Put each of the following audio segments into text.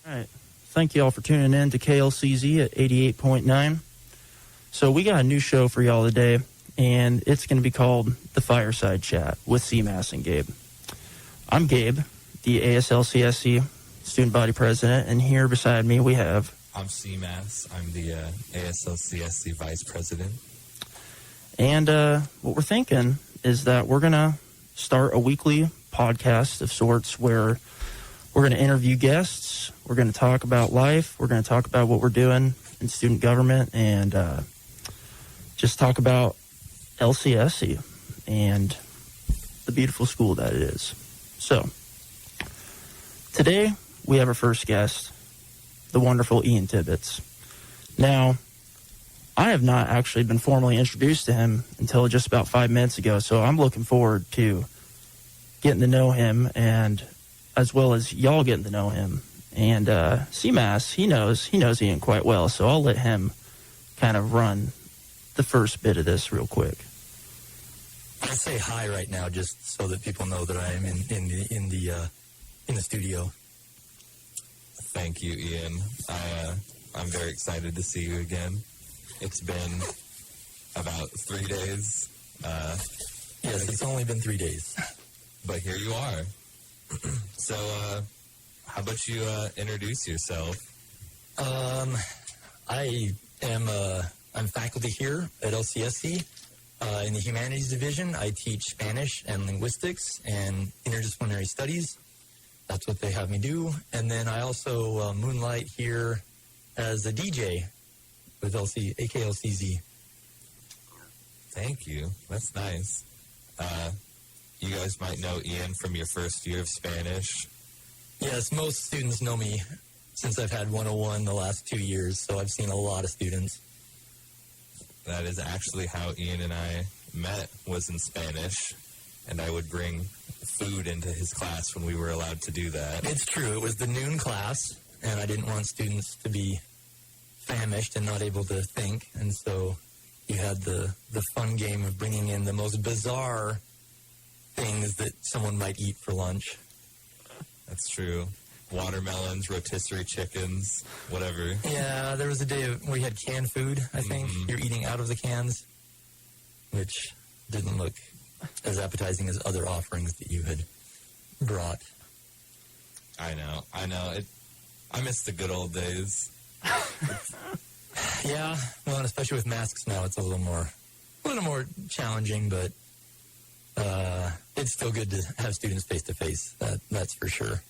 All right. Thank you all for tuning in to KLCZ at 88.9. So we got a new show for y'all today, and it's going to be called The Fireside Chat with CMAS and Gabe. I'm Gabe, the ASLCSC student body president, and here beside me we have... I'm CMAS. I'm the ASLCSC vice president. And what we're thinking is that we're going to start a weekly podcast of sorts where we're going to interview guests, we're going to talk about life, we're going to talk about what we're doing in student government, and just talk about LCSC and the beautiful school that it is. So, today we have our first guest, the wonderful Ian Tippets. Now, I have not actually been formally introduced to him until just about 5 minutes ago, so I'm looking forward to getting to know him, and as well as y'all getting to know him. And CMAS, he knows Ian quite well, so I'll let him kind of run the first bit of this real quick. I'll say hi right now, just so that people know that I am in the studio. Thank you, Ian. I'm very excited to see you again. It's been about 3 days. Yes, it's only been 3 days. But here you are. So, how about you introduce yourself? I'm faculty here at LCSC in the Humanities Division. I teach Spanish and Linguistics and Interdisciplinary Studies. That's what they have me do. And then I also moonlight here as a DJ with AKLCZ. Thank you. That's nice. You guys might know Ian from your first year of Spanish. Yes, most students know me since I've had 101 the last 2 years, so I've seen a lot of students. That is actually how Ian and I met, was in Spanish, and I would bring food into his class when we were allowed to do that. It's true. It was the noon class, and I didn't want students to be famished and not able to think, and so you had the fun game of bringing in the most bizarre things that someone might eat for lunch. That's true. Watermelons, rotisserie chickens, whatever. Yeah, there was a day where we had canned food, I think. Mm-hmm. You're eating out of the cans, which didn't look as appetizing as other offerings that you had brought. I know. I miss the good old days. Yeah, well, and especially with masks now, it's a little more challenging, but it's still good to have students face to face. That's for sure.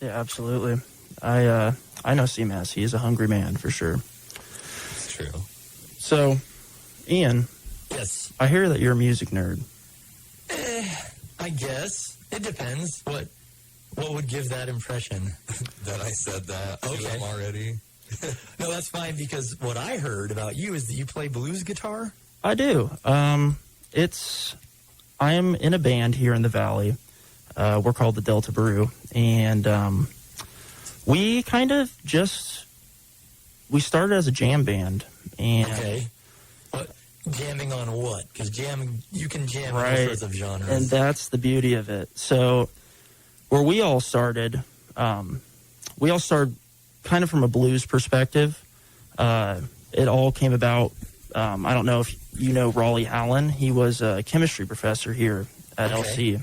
Yeah, absolutely. I know CMAS. He is a hungry man for sure. It's true. So, Ian. Yes. I hear that you're a music nerd. I guess it depends. What would give that impression? That I said that to him already. No, that's fine, because what I heard about you is that you play blues guitar. I do. I am in a band here in the Valley. We're called the Delta Brew, and we kind of we started as a jam band. And okay. But jamming on what? Because you can jam right, in all sorts of genres. And that's the beauty of it. So where we all started kind of from a blues perspective. It all came about, I don't know if you know Raleigh Allen. He was a chemistry professor here at LC.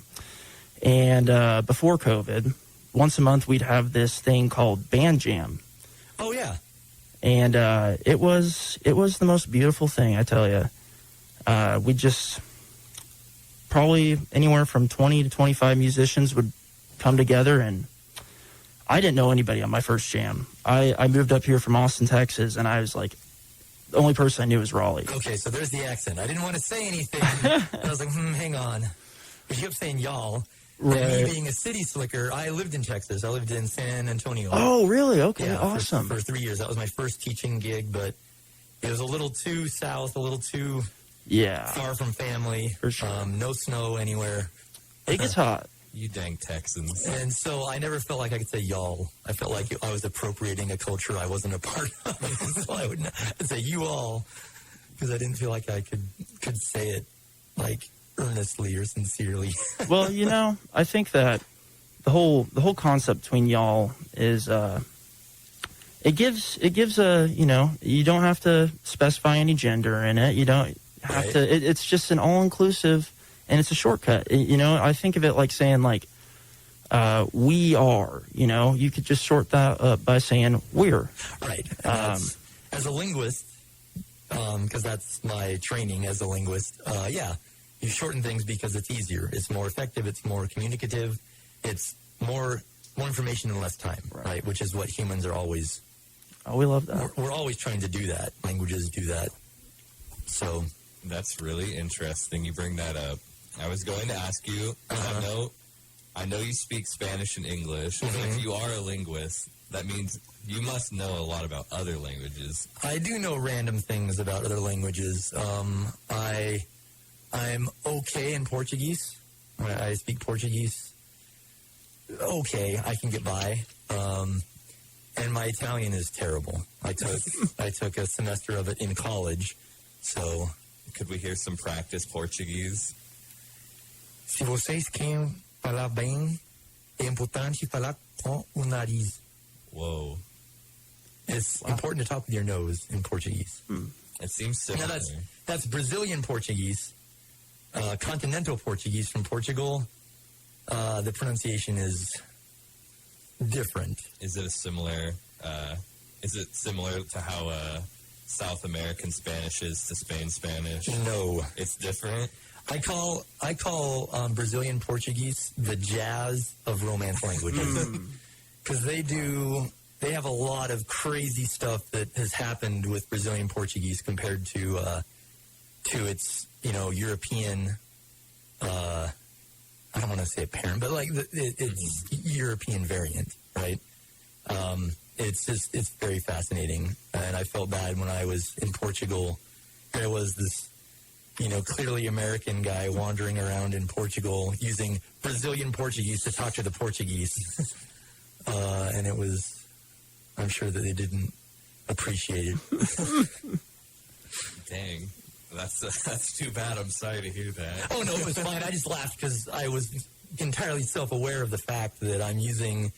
And before COVID, once a month we'd have this thing called Band Jam. Oh, yeah. And it was the most beautiful thing, I tell you. We just probably anywhere from 20 to 25 musicians would come together, and I didn't know anybody on my first jam. I moved up here from Austin, Texas, and I was like, the only person I knew was Raleigh. Okay, so there's the accent. I didn't want to say anything. I was like, hang on. But you kept saying y'all. Right. And me being a city slicker, I lived in Texas. I lived in San Antonio. Oh, really? Okay, yeah, awesome. For 3 years. That was my first teaching gig, but it was a little too south, a little too far from family. For sure. No snow anywhere. It gets hot. You dang Texans. And so I never felt like I could say y'all. I felt like I was appropriating a culture I wasn't a part of. So I'd say you all, because I didn't feel like I could say it like earnestly or sincerely. Well, I think that the whole concept between y'all is it gives a, you know, you don't have to specify any gender in it. You don't have to. It's just an all inclusive, and it's a shortcut. You know, I think of it like saying like we are. You know, you could just short that up by saying we're. Right. As a linguist, because that's my training as a linguist. Yeah, you shorten things because it's easier. It's more effective. It's more communicative. It's more information in less time, right? Which is what humans are always. Oh, we love that. We're always trying to do that. Languages do that. So that's really interesting. You bring that up. I was going to ask you. I know you speak Spanish and English. Mm-hmm. If you are a linguist, that means you must know a lot about other languages. I do know random things about other languages. I'm okay in Portuguese. I speak Portuguese. Okay, I can get by. And my Italian is terrible. I took a semester of it in college. So, could we hear some practice Portuguese? Se vocês querem falar bem, é importante falar com o nariz. Whoa. It's important to talk with your nose in Portuguese. It seems similar. Now that's Brazilian Portuguese. Continental Portuguese from Portugal. The pronunciation is different. Is it similar to how South American Spanish is to Spain Spanish? No. It's different? I call Brazilian Portuguese the jazz of Romance languages. Because they have a lot of crazy stuff that has happened with Brazilian Portuguese compared to its, you know, European, I don't want to say a parent, but like it's European variant, right? It's very fascinating. And I felt bad when I was in Portugal. There was this, you know, clearly American guy wandering around in Portugal using Brazilian Portuguese to talk to the Portuguese. And it was, I'm sure that they didn't appreciate it. Dang. That's too bad. I'm sorry to hear that. Oh, no, it was fine. I just laughed because I was entirely self-aware of the fact that I'm using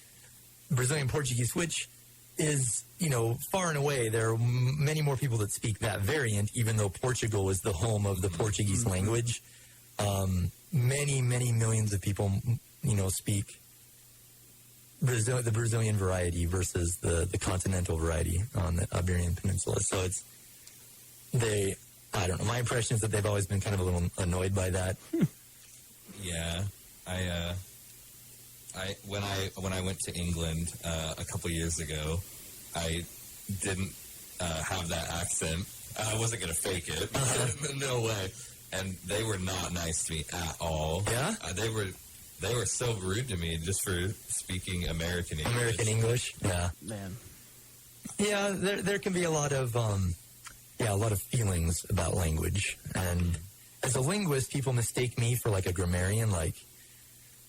Brazilian Portuguese, which is, you know, far and away, there are many more people that speak that variant, even though Portugal is the home of the Portuguese language. Many, many millions of people, you know, speak the Brazilian variety versus the continental variety on the Iberian Peninsula. So I don't know. My impression is that they've always been kind of a little annoyed by that. Yeah, when I went to England a couple years ago, I didn't have that accent. I wasn't gonna fake it. No way. And they were not nice to me at all. Yeah, they were so rude to me just for speaking American English. American English. Yeah, man. Yeah, there can be a lot of feelings about language. And as a linguist, people mistake me for like a grammarian. Like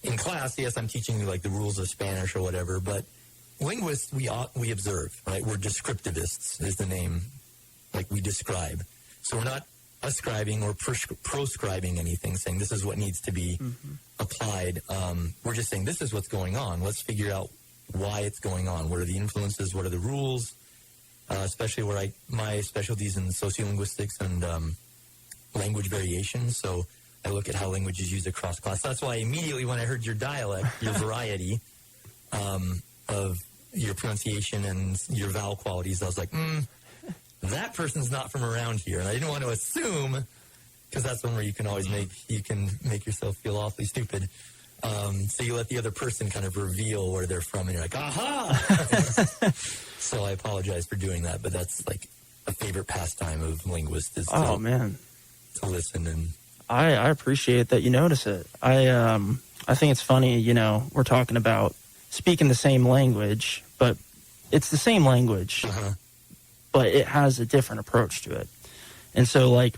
in class, yes, I'm teaching you like the rules of Spanish or whatever, but linguists, we observe, right? We're descriptivists is the name. Like we describe. So we're not ascribing or proscribing anything, saying this is what needs to be applied. We're just saying this is what's going on. Let's figure out why it's going on. What are the influences? What are the rules? Especially where my specialty is in sociolinguistics and language variation. So I look at how language is used across class. That's why immediately when I heard your dialect, your variety of your pronunciation and your vowel qualities, I was like, that person's not from around here. And I didn't want to assume, because that's one where you can always make yourself feel awfully stupid. So you let the other person kind of reveal where they're from, and you're like, aha! So I apologize for doing that, but that's like a favorite pastime of linguists is to listen. And I appreciate that you notice it. I think it's funny, you know, we're talking about speaking the same language, but it's the same language, but it has a different approach to it. And so, like,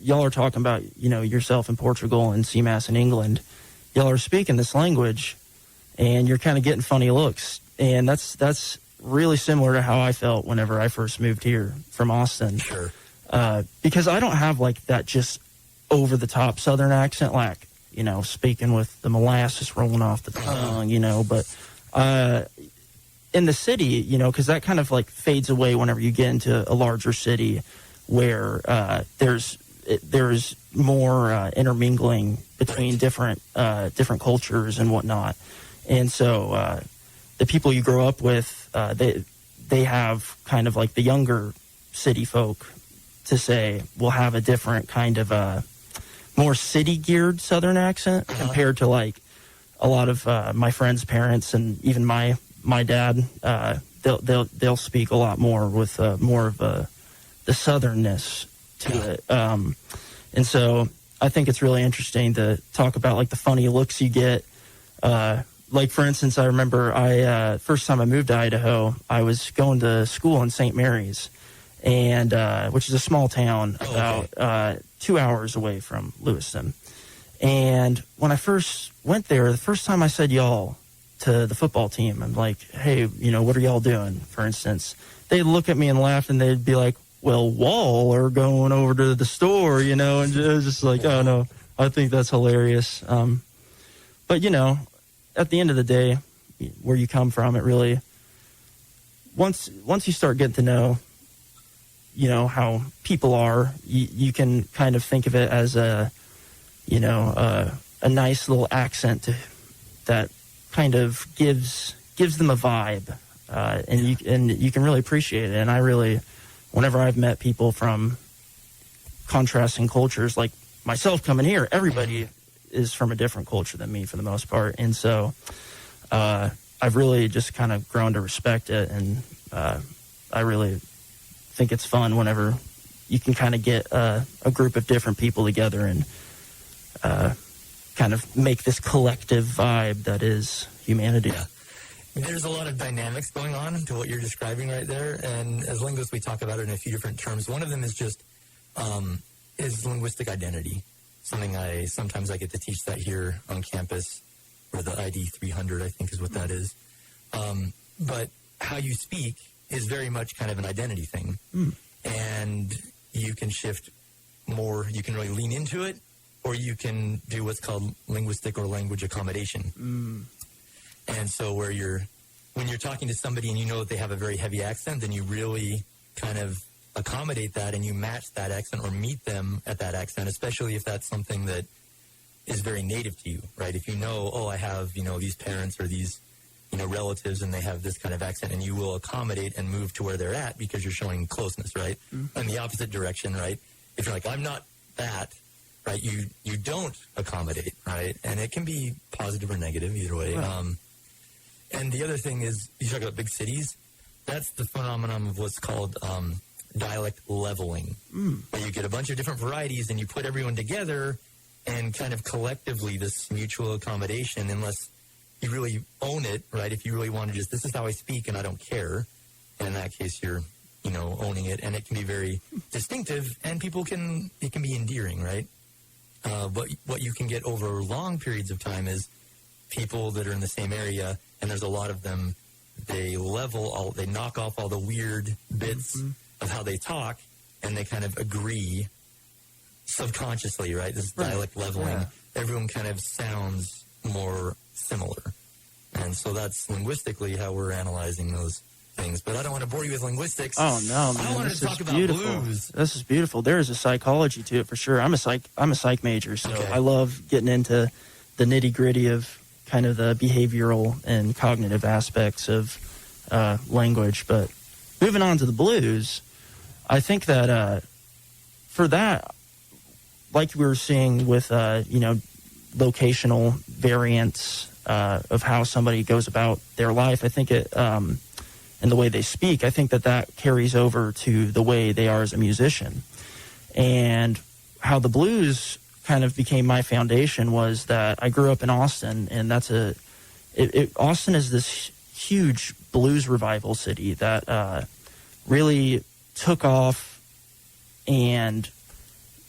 y'all are talking about, you know, yourself in Portugal and CMAS in England. Y'all are speaking this language, and you're kind of getting funny looks. And that's really similar to how I felt whenever I first moved here from Austin. Sure. Because I don't have, like, that just over-the-top Southern accent. Like, speaking with the molasses rolling off the tongue, but in the city, because that kind of like fades away whenever you get into a larger city where there's more intermingling between different cultures and whatnot. And so the people you grow up with, they have kind of like the younger city folk to say will have a different kind of more city-geared Southern accent compared to like a lot of my friends' parents and even my dad. They'll speak a lot more with more of the Southernness to it. And so I think it's really interesting to talk about like the funny looks you get. Like for instance, I remember first time I moved to Idaho, I was going to school in St. Mary's, and which is a small town about 2 hours away from Lewiston. And when I first went there, the first time I said y'all to the football team, I'm like, hey, what are y'all doing? For instance, they'd look at me and laugh, and they'd be like, well, Wall are going over to the store, and it was just like, oh no, I think that's hilarious. But at the end of the day, where you come from, it really, once you start getting to know, how people are, you can kind of think of it as a nice little accent that kind of gives them a vibe, and you can really appreciate it. And I really, whenever I've met people from contrasting cultures, like myself coming here, everybody is from a different culture than me for the most part. And so I've really just kind of grown to respect it. And I really think it's fun whenever you can kind of get a group of different people together and kind of make this collective vibe that is humanity. Yeah. There's a lot of dynamics going on to what you're describing right there, and as linguists, we talk about it in a few different terms. One of them is just is linguistic identity. Something sometimes I get to teach that here on campus, or the ID 300, I think is what that is. But how you speak is very much kind of an identity thing, and you can shift more. You can really lean into it, or you can do what's called linguistic or language accommodation. And so when you're talking to somebody and you know that they have a very heavy accent, then you really kind of accommodate that and you match that accent or meet them at that accent, especially if that's something that is very native to you, right? If you know, I have, these parents or these, relatives and they have this kind of accent, and you will accommodate and move to where they're at because you're showing closeness, right? In the opposite direction, right? If you're like, I'm not that, right? You don't accommodate, right? And it can be positive or negative either way. Right. And the other thing is, you talk about big cities, that's the phenomenon of what's called dialect leveling, where you get a bunch of different varieties and you put everyone together and kind of collectively this mutual accommodation, unless you really own it, right? If you really want to just, this is how I speak and I don't care, and in that case you're, owning it, and it can be very distinctive, and it can be endearing, right? But what you can get over long periods of time is people that are in the same area, and there's a lot of them, they knock off all the weird bits of how they talk, and they kind of agree subconsciously, right? This dialect leveling. Yeah. Everyone kind of sounds more similar. And so that's linguistically how we're analyzing those things. But I don't want to bore you with linguistics. Oh, no, man. I wanted to talk about beautiful. blues. This is beautiful. There is a psychology to it for sure. I'm a psych major, so okay. I love getting into the nitty-gritty of kind of the behavioral and cognitive aspects of language. But moving on to the blues, I think that for that, like we were seeing with, locational variants of how somebody goes about their life, I think it, and the way they speak, I think that carries over to the way they are as a musician. And how the blues kind of became my foundation was that I grew up in Austin, and Austin is this huge blues revival city that really took off, and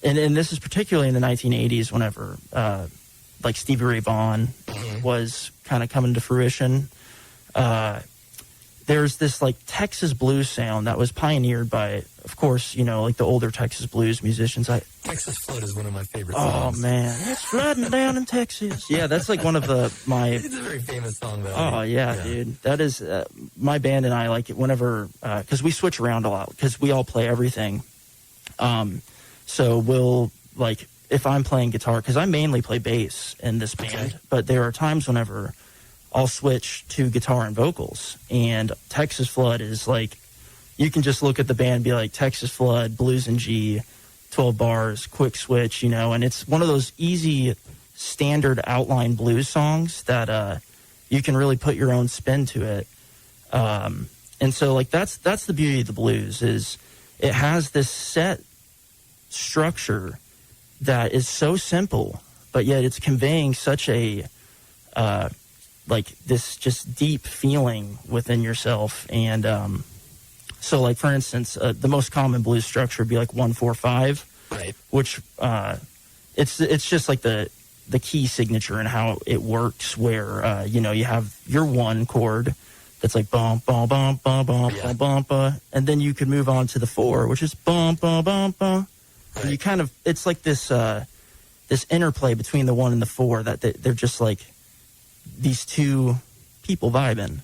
this is particularly in the 1980s, whenever like Stevie Ray Vaughan was kind of coming to fruition. There's this like Texas blues sound that was pioneered by of course, you know, like the older Texas blues musicians. Texas Flood is one of my favorite Oh songs. man, it's flooding down in Texas. Yeah, that's like one of my. It's a very famous song, though. Oh yeah, dude. That is my band and I like it whenever because we switch around a lot because we all play everything. So we'll like if I'm playing guitar because I mainly play bass in this band, but there are times whenever I'll switch to guitar and vocals, and Texas Flood is like you can just look at the band and be like Texas Flood, blues and G, 12 bars, quick switch, you know, and it's one of those easy standard outline blues songs that you can really put your own spin to it. And so like that's the beauty of the blues is it has this set structure that is so simple, but yet it's conveying such a like this just deep feeling within yourself. And so like for instance, the most common blues structure would be like 1-4-5, Right. which it's just like the key signature and how it works where you know you have your one chord that's like bum bum bum bum bum bum bum bum, and then you could move on to the 4, which is bum bum bum bum. Right. And you kind of it's like this this interplay between the 1 and the 4 that they're just like these two people vibing,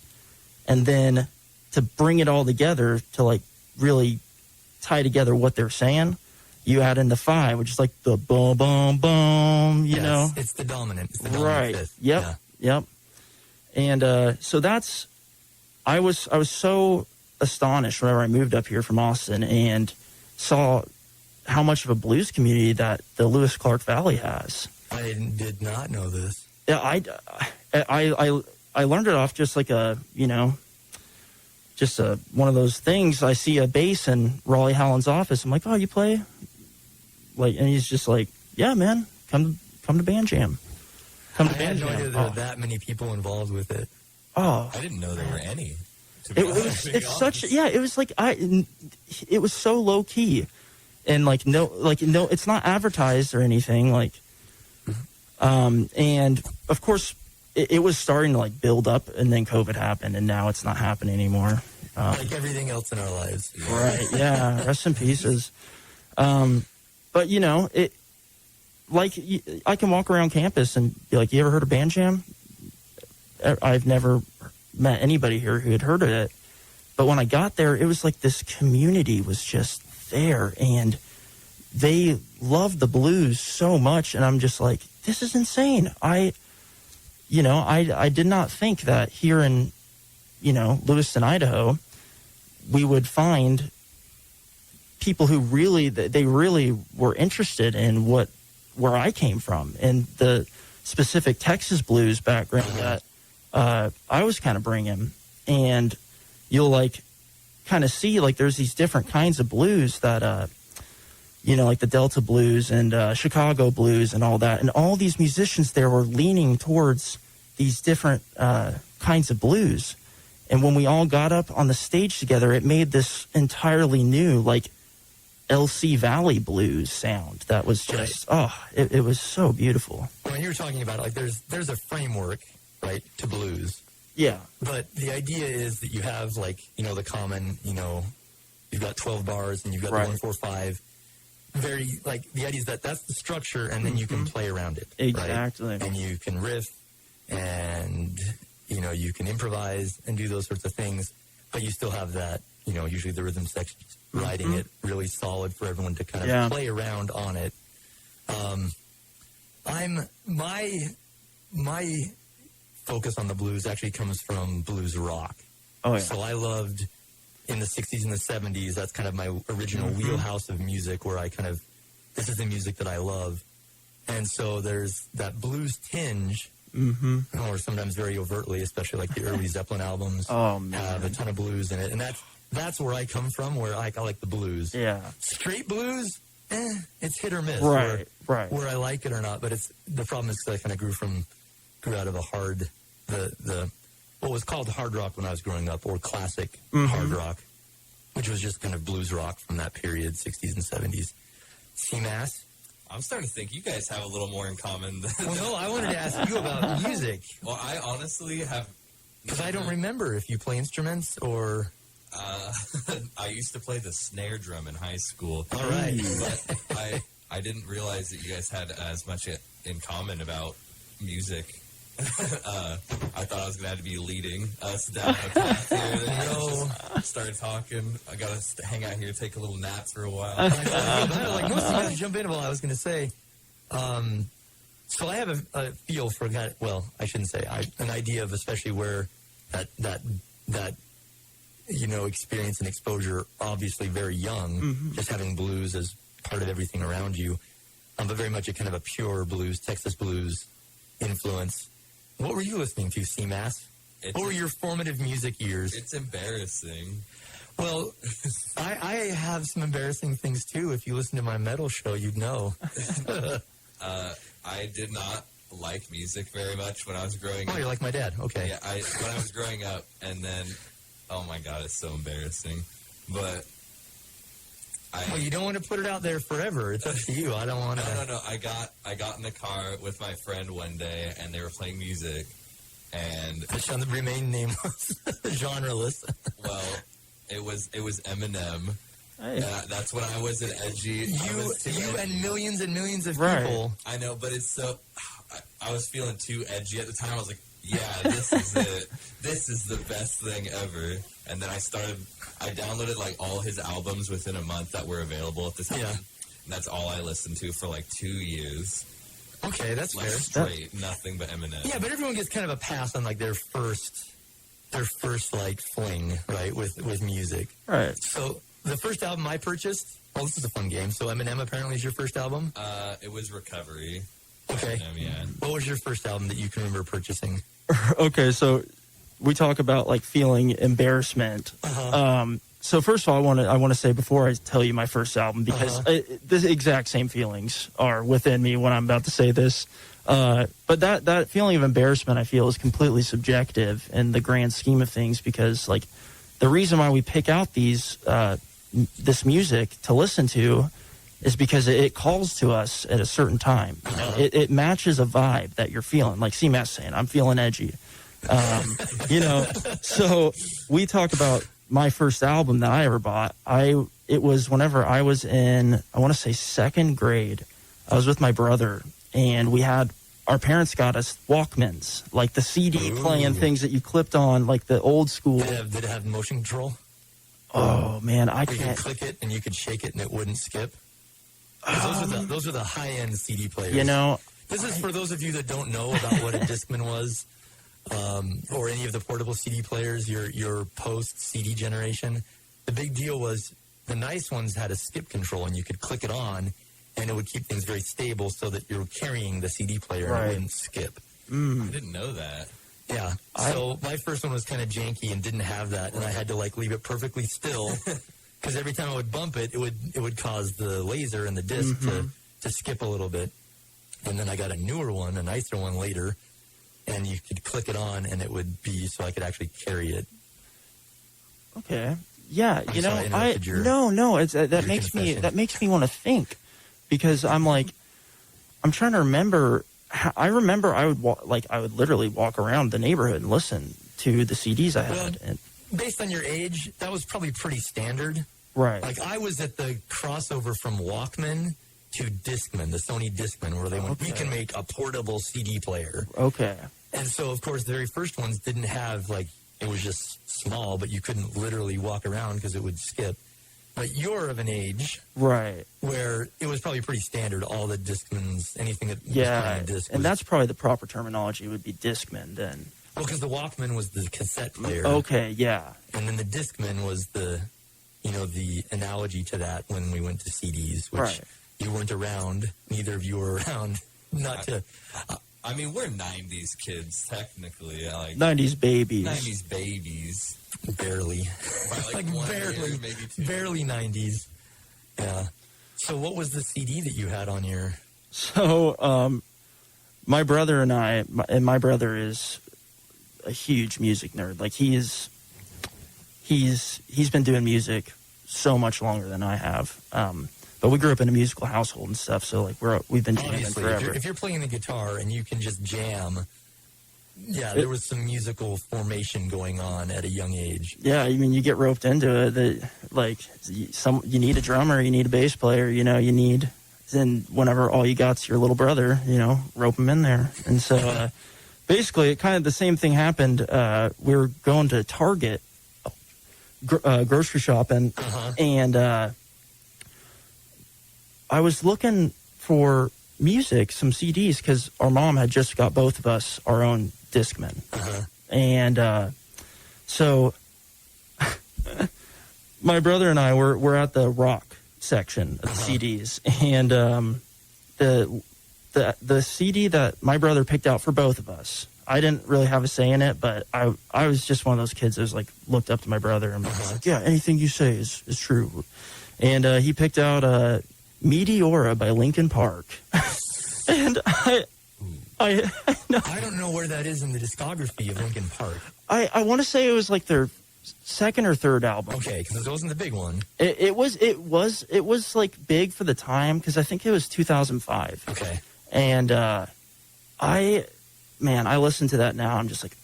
and then to bring it all together to like really tie together what they're saying, you add in the 5, which is like the boom boom boom, you know. It's the dominant. It's the dominant Right. fifth. Yep. Yeah. Yep. And so that's I was so astonished whenever I moved up here from Austin and saw how much of a blues community that the Lewis Clark Valley has. I did not know this. Yeah, I learned it off just like a, you know, just one of those things. I see a bass in Raleigh Howland's office. I'm like, oh, you play? Like, and he's just like, yeah, man, come to band jam. Come to I band had no jam. idea there were that many people involved with it. Oh, I didn't know there were any. To be honest, it's such it was like it was so low key, and like no, it's not advertised or anything like, and of course it was starting to like build up, and then COVID happened, and now it's not happening anymore. Like everything else in our lives. Right? Yeah. Rest in pieces. But you know it. Like I can walk around campus and be like, "You ever heard of Band Jam?" I've never met anybody here who had heard of it, but when I got there, it was like this community was just there, and they loved the blues so much, and I'm just like, "This is insane." I did not think that here in, you know, Lewiston, Idaho, we would find people who really were interested in where I came from and the specific Texas blues background that I was kind of bringing. And you'll like kind of see like there's these different kinds of blues that, you know, like the Delta blues and Chicago blues and all that. And all these musicians there were leaning towards these different kinds of blues. And when we all got up on the stage together, it made this entirely new, like, LC Valley blues sound that was just it was so beautiful. When you were talking about it, like there's a framework, right, to blues. Yeah. But the idea is that you have like, you know, the common, you know, you've got 12 bars and you've got Right. the 1-4-5. Very like the idea is that that's the structure and then you can play around it. Exactly. Right? And you can riff and you know, you can improvise and do those sorts of things, but you still have that, you know, usually the rhythm section writing it really solid for everyone to kind of play around on it. My focus on the blues actually comes from blues rock. Oh yeah. So I loved in the 60s and the 70s, that's kind of my original wheelhouse of music where I kind of, this is the music that I love. And so there's that blues tinge, or sometimes very overtly, especially like the early Zeppelin albums have a ton of blues in it. And that's where I come from, where I like the blues. Yeah. Straight blues, it's hit or miss. Right. Where I like it or not. But the problem is that I kind of grew out of what was called hard rock when I was growing up, or classic hard rock, which was just kind of blues rock from that period, 60s and 70s. CMAS. I'm starting to think you guys have a little more in common than... Well, no, I wanted to ask you about music. Well, I honestly have... Because I don't remember if you play instruments or... I used to play the snare drum in high school. All right. But I didn't realize that you guys had as much in common about music. I thought I was going to have to be leading us down a path here. Then just started talking. I got to hang out here, take a little nap for a while. Like most of you jump in. Well, I was going to say, so I have a feel for that. Well, I shouldn't say an idea of especially where that experience and exposure. Obviously, very young, just having blues as part of everything around you, but very much a kind of a pure blues, Texas blues influence. What were you listening to, CMAS? What were your formative music years? It's embarrassing. Well, I have some embarrassing things, too. If you listen to my metal show, you'd know. I did not like music very much when I was growing up. Oh, you're like my dad. Okay. Yeah, when I was growing up, and then, oh my God, it's so embarrassing. But well, you don't want to put it out there forever. It's up to you. I don't want to. No. I got in the car with my friend one day, and they were playing music, and to remain nameless, genreless. Well, it was Eminem. Hey. That's when I was an edgy. You and millions and millions of people. I know, but it's so. I was feeling too edgy at the time. I was like, yeah, this is it. This is the best thing ever. And then I downloaded like all his albums within a month that were available at the time. Yeah. And that's all I listened to for like 2 years. Okay, that's like fair. Straight, nothing but Eminem. Yeah, but everyone gets kind of a pass on like their first like fling, right, with music. Right. So the first album I purchased, this is a fun game. So Eminem apparently is your first album? It was Recovery. Okay. Eminem, yeah. What was your first album that you can remember purchasing? Okay, so we talk about like feeling embarrassment. So first of all, I want to say before I tell you my first album, because the exact same feelings are within me when I'm about to say this. But that feeling of embarrassment, I feel, is completely subjective in the grand scheme of things, because like the reason why we pick out this music to listen to is because it calls to us at a certain time. You know, it matches a vibe that you're feeling. Like C-Matt's saying, I'm feeling edgy. So we talk about my first album that I ever bought. It was whenever I was in, I want to say second grade. I was with my brother, and our parents got us Walkmans, like the CD playing things that you clipped on, like the old school. Did it have motion control? Oh man, I can't. You could click it and you could shake it and it wouldn't skip. Those are the high-end CD players. You know, this is for those of you that don't know about what a Discman was, or any of the portable CD players, your post-CD generation. The big deal was the nice ones had a skip control, and you could click it on, and it would keep things very stable so that you're carrying the CD player and it wouldn't skip. I didn't know that. Yeah. So my first one was kind of janky and didn't have that, and I had to like leave it perfectly still. Because every time I would bump it, it would cause the laser and the disc to skip a little bit. And then I got a newer one, a nicer one later, and you could click it on, and it would be so I could actually carry it. Okay. Yeah. No. It's that makes me want to think, because I'm trying to remember. I remember I would literally walk around the neighborhood and listen to the CDs I had. Well, based on your age, that was probably pretty standard. Right. Like, I was at the crossover from Walkman to Discman, the Sony Discman, where they went, we can make a portable CD player. Okay. And so, of course, the very first ones didn't have, like, it was just small, but you couldn't literally walk around because it would skip. But you're of an age, right, where it was probably pretty standard, all the Discmans, anything that was playing a disc. And that's probably the proper terminology would be Discman then. Well, because the Walkman was the cassette player. Okay, yeah. And then the Discman was the analogy to that when we went to CDs, which you weren't around. Neither of you were around. I mean, we're 90s kids, technically. 90s babies. 90s babies. Barely. By barely. Year, maybe two. Barely 90s. Yeah. So what was the CD that you had on your... So, my brother and my brother is a huge music nerd. Like, he's been doing music so much longer than I have. But we grew up in a musical household and stuff, so like we've been jamming forever. If you're playing the guitar and you can just jam, there was some musical formation going on at a young age. Yeah, I mean, you get roped into it. That like you need a drummer, you need a bass player, you need. And whenever all you got's your little brother, rope him in there. And so basically, it kind of the same thing happened. We were going to Target, grocery shopping, and I was looking for music, some CDs, because our mom had just got both of us our own Discman. And so my brother and I were at the rock section of the CDs, and the CD that my brother picked out for both of us, I didn't really have a say in it, but I was just one of those kids that was like looked up to my brother and was like, yeah, anything you say is true. And he picked out Meteora by Linkin Park. And I don't know where that is in the discography of Linkin Park. I want to say it was like their second or third album. Okay, because it wasn't the big one. It was like big for the time, because I think it was 2005. Okay. And I listen to that now. I'm just like,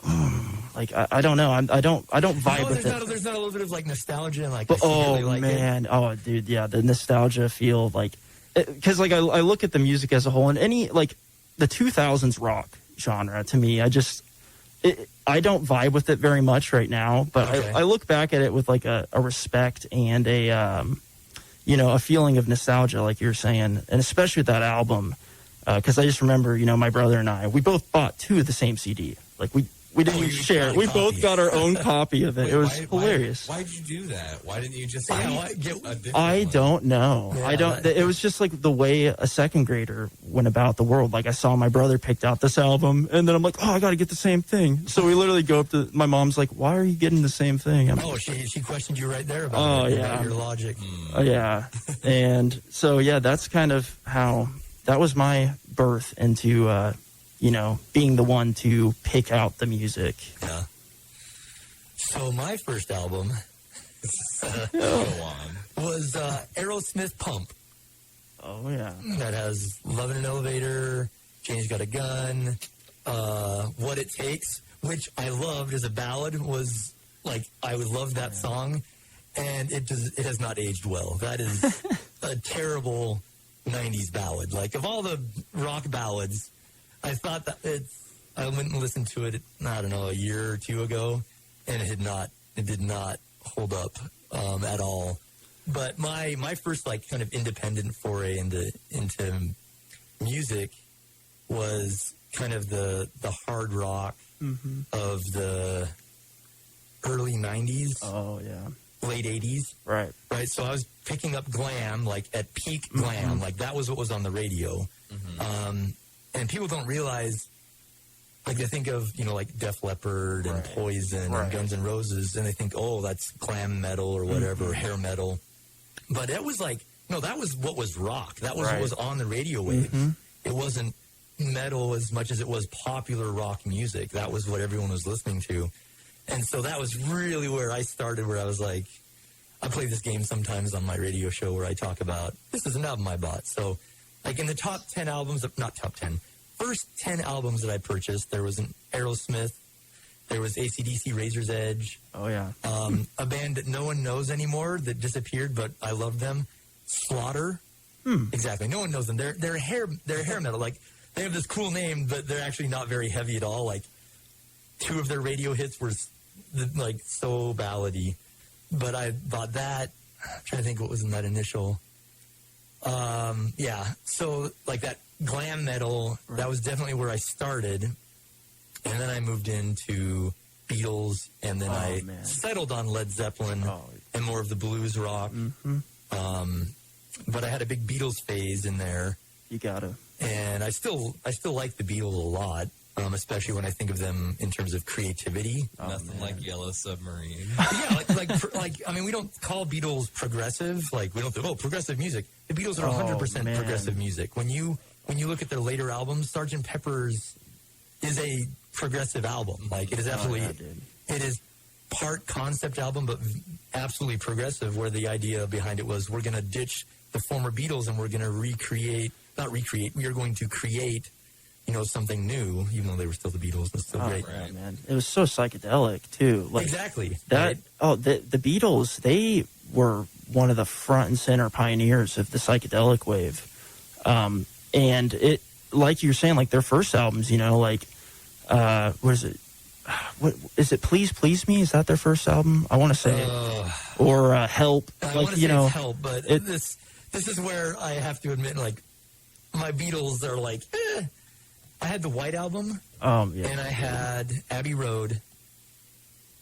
I don't know. I don't vibe with it. There's not a little bit of like nostalgia and like. But, oh dude, yeah, the nostalgia feel, like, because like I look at the music as a whole, and any like the 2000s rock genre, to me, I don't vibe with it very much right now. But okay. I look back at it with like a respect and a feeling of nostalgia, like you're saying, and especially with that album. Because I just remember, my brother and I, we both bought two of the same CD. Like, we didn't share. We both got our own copy of it. It was hilarious. Why'd you do that? Why didn't you just I one? Don't know. Yeah, it was just like the way a second grader went about the world. Like, I saw my brother picked out this album, and then I'm like, I got to get the same thing. So we literally go up to, my mom's like, why are you getting the same thing? She questioned you right there about your logic. Oh, yeah. And so, yeah, that's kind of how... That was my birth into, being the one to pick out the music. Yeah. So my first album was Aerosmith Pump. Oh, yeah. That has Love in an Elevator, Jane's Got a Gun, What It Takes, which I loved as a ballad. Was like, I would love that song, and it has not aged well. That is a terrible 90s ballad. Like, of all the rock ballads, I thought that I went and listened to it, I don't know, a year or two ago, and it did not hold up at all. But my first, like, kind of independent foray into music was kind of the hard rock of the early 90s. Oh, yeah. Late 80s. Right. So I was picking up glam, like at peak glam. Like, that was what was on the radio. And people don't realize, like, they think of, like Def Leppard and Poison and Guns N' Roses, and they think, that's glam metal or whatever, or hair metal. But it was like, no, that was what was rock. That was what was on the radio waves. It wasn't metal as much as it was popular rock music. That was what everyone was listening to. And so that was really where I started, where I was like, I play this game sometimes on my radio show where I talk about, this is an album I bought. So, like, in the top 10 albums, not top 10, first 10 albums that I purchased, there was an Aerosmith, there was AC/DC, Razor's Edge. Oh, yeah. A band that no one knows anymore that disappeared, but I love them, Slaughter. Exactly. No one knows them. They're hair metal. Like, they have this cool name, but they're actually not very heavy at all. Like, two of their radio hits were like so ballady, but I bought that. I'm trying to think what was in that initial. So like that glam metal, that was definitely where I started, and then I moved into Beatles, and then I settled on Led Zeppelin and more of the blues rock. But I had a big Beatles phase in there. You gotta. And I still like the Beatles a lot. Especially when I think of them in terms of creativity. Nothing like Yellow Submarine. like I mean, we don't call Beatles progressive. Like, we don't think, progressive music. The Beatles are 100% progressive music. When you look at their later albums, Sgt. Pepper's is a progressive album. Like, it is absolutely, it is part concept album, but absolutely progressive, where the idea behind it was, we're going to ditch the former Beatles and we're going to we are going to create something new, even though they were still the Beatles and still great. Yeah, man. It was so psychedelic too. Like Exactly. that. Right? Oh, the Beatles, they were one of the front and center pioneers of the psychedelic wave. And it, like you were saying, like their first albums, what is it? What is it? Please Please Me? Is that their first album? I want to say or Help. I want to say it's Help, but this is where I have to admit, like, my Beatles are like, I had the White Album, and I had Abbey Road,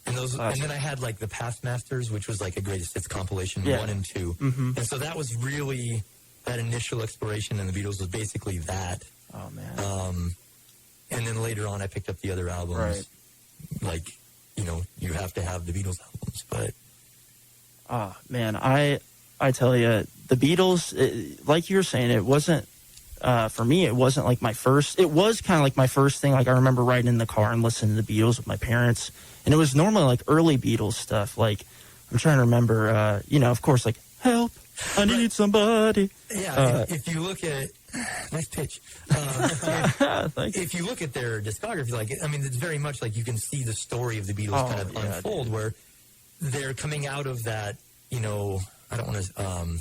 and those, and then I had like the Past Masters, which was like a greatest hits compilation 1 and 2, and so that was really that initial exploration in the Beatles was basically that. Oh man. And then later on, I picked up the other albums. Right. Like, you have to have the Beatles albums, but man, I tell you, the Beatles, like you were saying, it wasn't. For me, it wasn't like my first. It was kind of like my first thing. Like I remember riding in the car and listening to the Beatles with my parents, and it was normally like early Beatles stuff. Like I'm trying to remember, of course, like Help, I Need Somebody. Yeah, if you look at nice pitch. If you look at their discography, it's very much like you can see the story of the Beatles unfold, where they're coming out of that. I don't want to.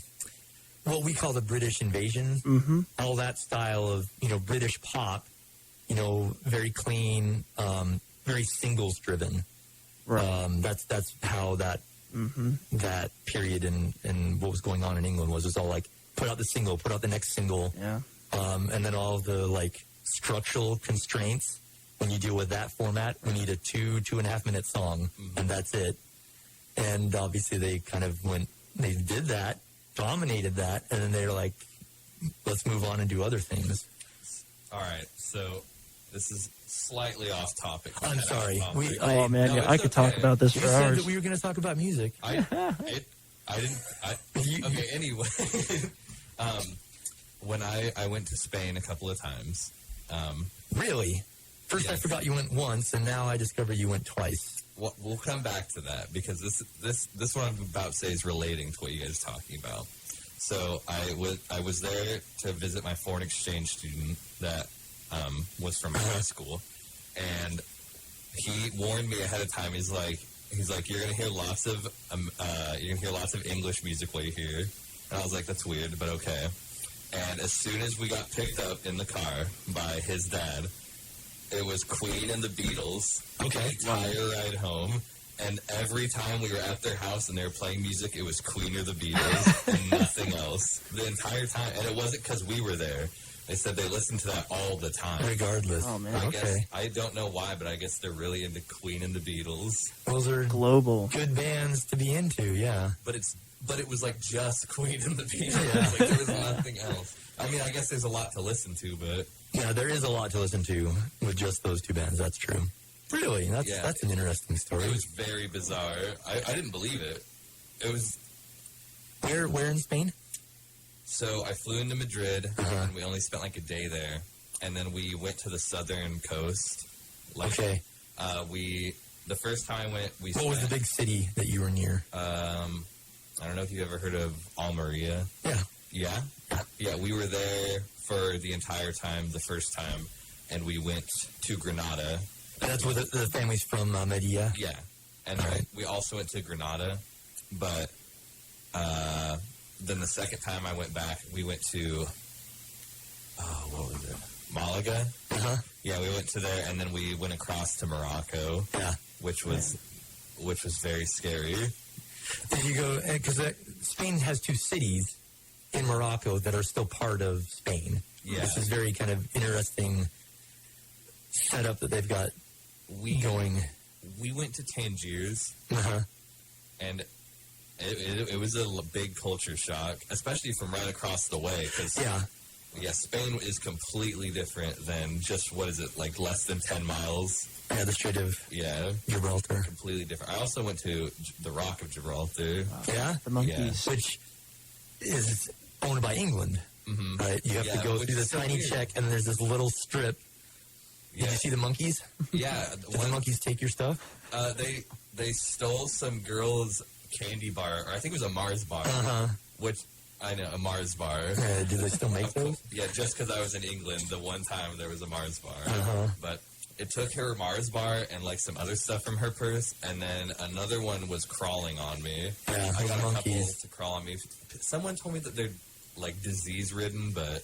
What we call the British invasion, all that style of, British pop, very clean, very singles driven. Right. That's how that period and what was going on in England was all like, put out the single, put out the next single. Yeah. And then all the like structural constraints. When you deal with that format, we need a 2.5 minute song, and that's it. And obviously they did that. Dominated that, and then they're like, let's move on and do other things. All right, so this is slightly off topic. I'm sorry. I could talk about this for hours. You said that hours. we were going to talk about music. Okay, anyway. When I went to Spain a couple of times. Really? First yes. I forgot you went once, and now I discovered you went twice. Well, we'll come back to that, because this one I'm about to say is relating to what you guys are talking about. So I was there to visit my foreign exchange student that was from high school, and he warned me ahead of time. He's like you're gonna hear lots of English music while you're here, and I was like, that's weird, but okay. And as soon as we got picked up in the car by his dad, it was Queen and the Beatles. Okay. The entire ride home. And every time we were at their house and they were playing music, it was Queen or the Beatles and nothing else. The entire time. And it wasn't because we were there. They said they listened to that all the time. Regardless. Oh, man. I don't know why, but I guess they're really into Queen and the Beatles. Those are global. Good bands to be into, yeah. But it was like just Queen and the Beatles. Yeah. Like there was nothing else. I mean, I guess there's a lot to listen to, but... Yeah, there is a lot to listen to with just those two bands, that's true. Really? That's an interesting story. It was very bizarre. I didn't believe it. It was... Where in Spain? So I flew into Madrid, and we only spent like a day there. And then we went to the southern coast. Okay. The first time I went, What was the big city that you were near? I don't know if you've ever heard of Almeria. Yeah. Yeah? Yeah, we were there for the entire time, the first time, and we went to Granada. That's where the family's from, Medina? Yeah. And then we also went to Granada, but then the second time I went back, we went to, what was it? Malaga? Uh-huh. Yeah, we went to there, and then we went across to Morocco, which was very scary. Did you go, because Spain has two cities in Morocco that are still part of Spain. Yeah. This is very kind of interesting setup that they've got going. We went to Tangiers, and it was a big culture shock, especially from right across the way. Cause, Spain is completely different than just, what is it, like less than 10 miles? Yeah, the Strait of Gibraltar. Completely different. I also went to the Rock of Gibraltar. Yeah? The monkeys. Yeah. Which is owned by England. Right? You have to go through this tiny check, and there's this little strip. Did you see the monkeys? Yeah. Did the monkeys take your stuff? They stole some girl's candy bar, or I think it was a Mars bar, which I know, a Mars bar. Do they still make those? Yeah, just because I was in England, the one time there was a Mars bar. But it took her Mars bar and like some other stuff from her purse, and then another one was crawling on me. Yeah, I got a couple monkeys. to crawl on me. Someone told me that they're like disease-ridden, but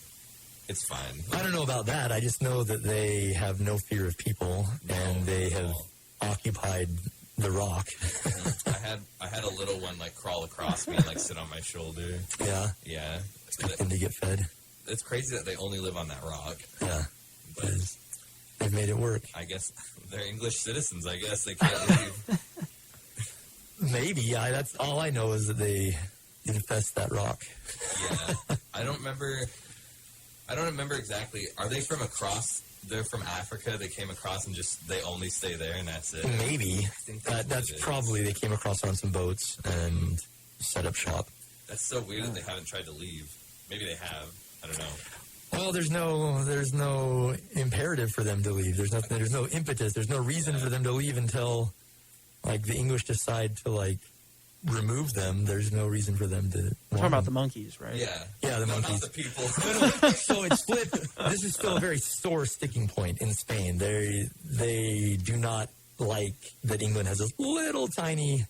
it's fine. I don't know about that. I just know that they have no fear of people, and they have occupied the rock. I had a little one like crawl across me and like sit on my shoulder. Yeah. Yeah. And to get fed. It's crazy that they only live on that rock. Yeah. But they've made it work. I guess they're English citizens. I guess they can't leave. Maybe. That's all I know is that they infest that rock. Yeah. I don't remember exactly. Are they from across? They're from Africa. They came across and they only stay there and that's it. Maybe. I think That's probably they came across on some boats and set up shop. That's so weird that they haven't tried to leave. Maybe they have. I don't know. Well, there's no imperative for them to leave. There's no impetus. There's no reason for them to leave until like the English decide to like remove them. There's no reason for them to. We're talking about the monkeys, right? Yeah. Yeah, the monkeys. Not the people. So it's split. This is still a very sore sticking point in Spain. They do not like that England has this little tiny,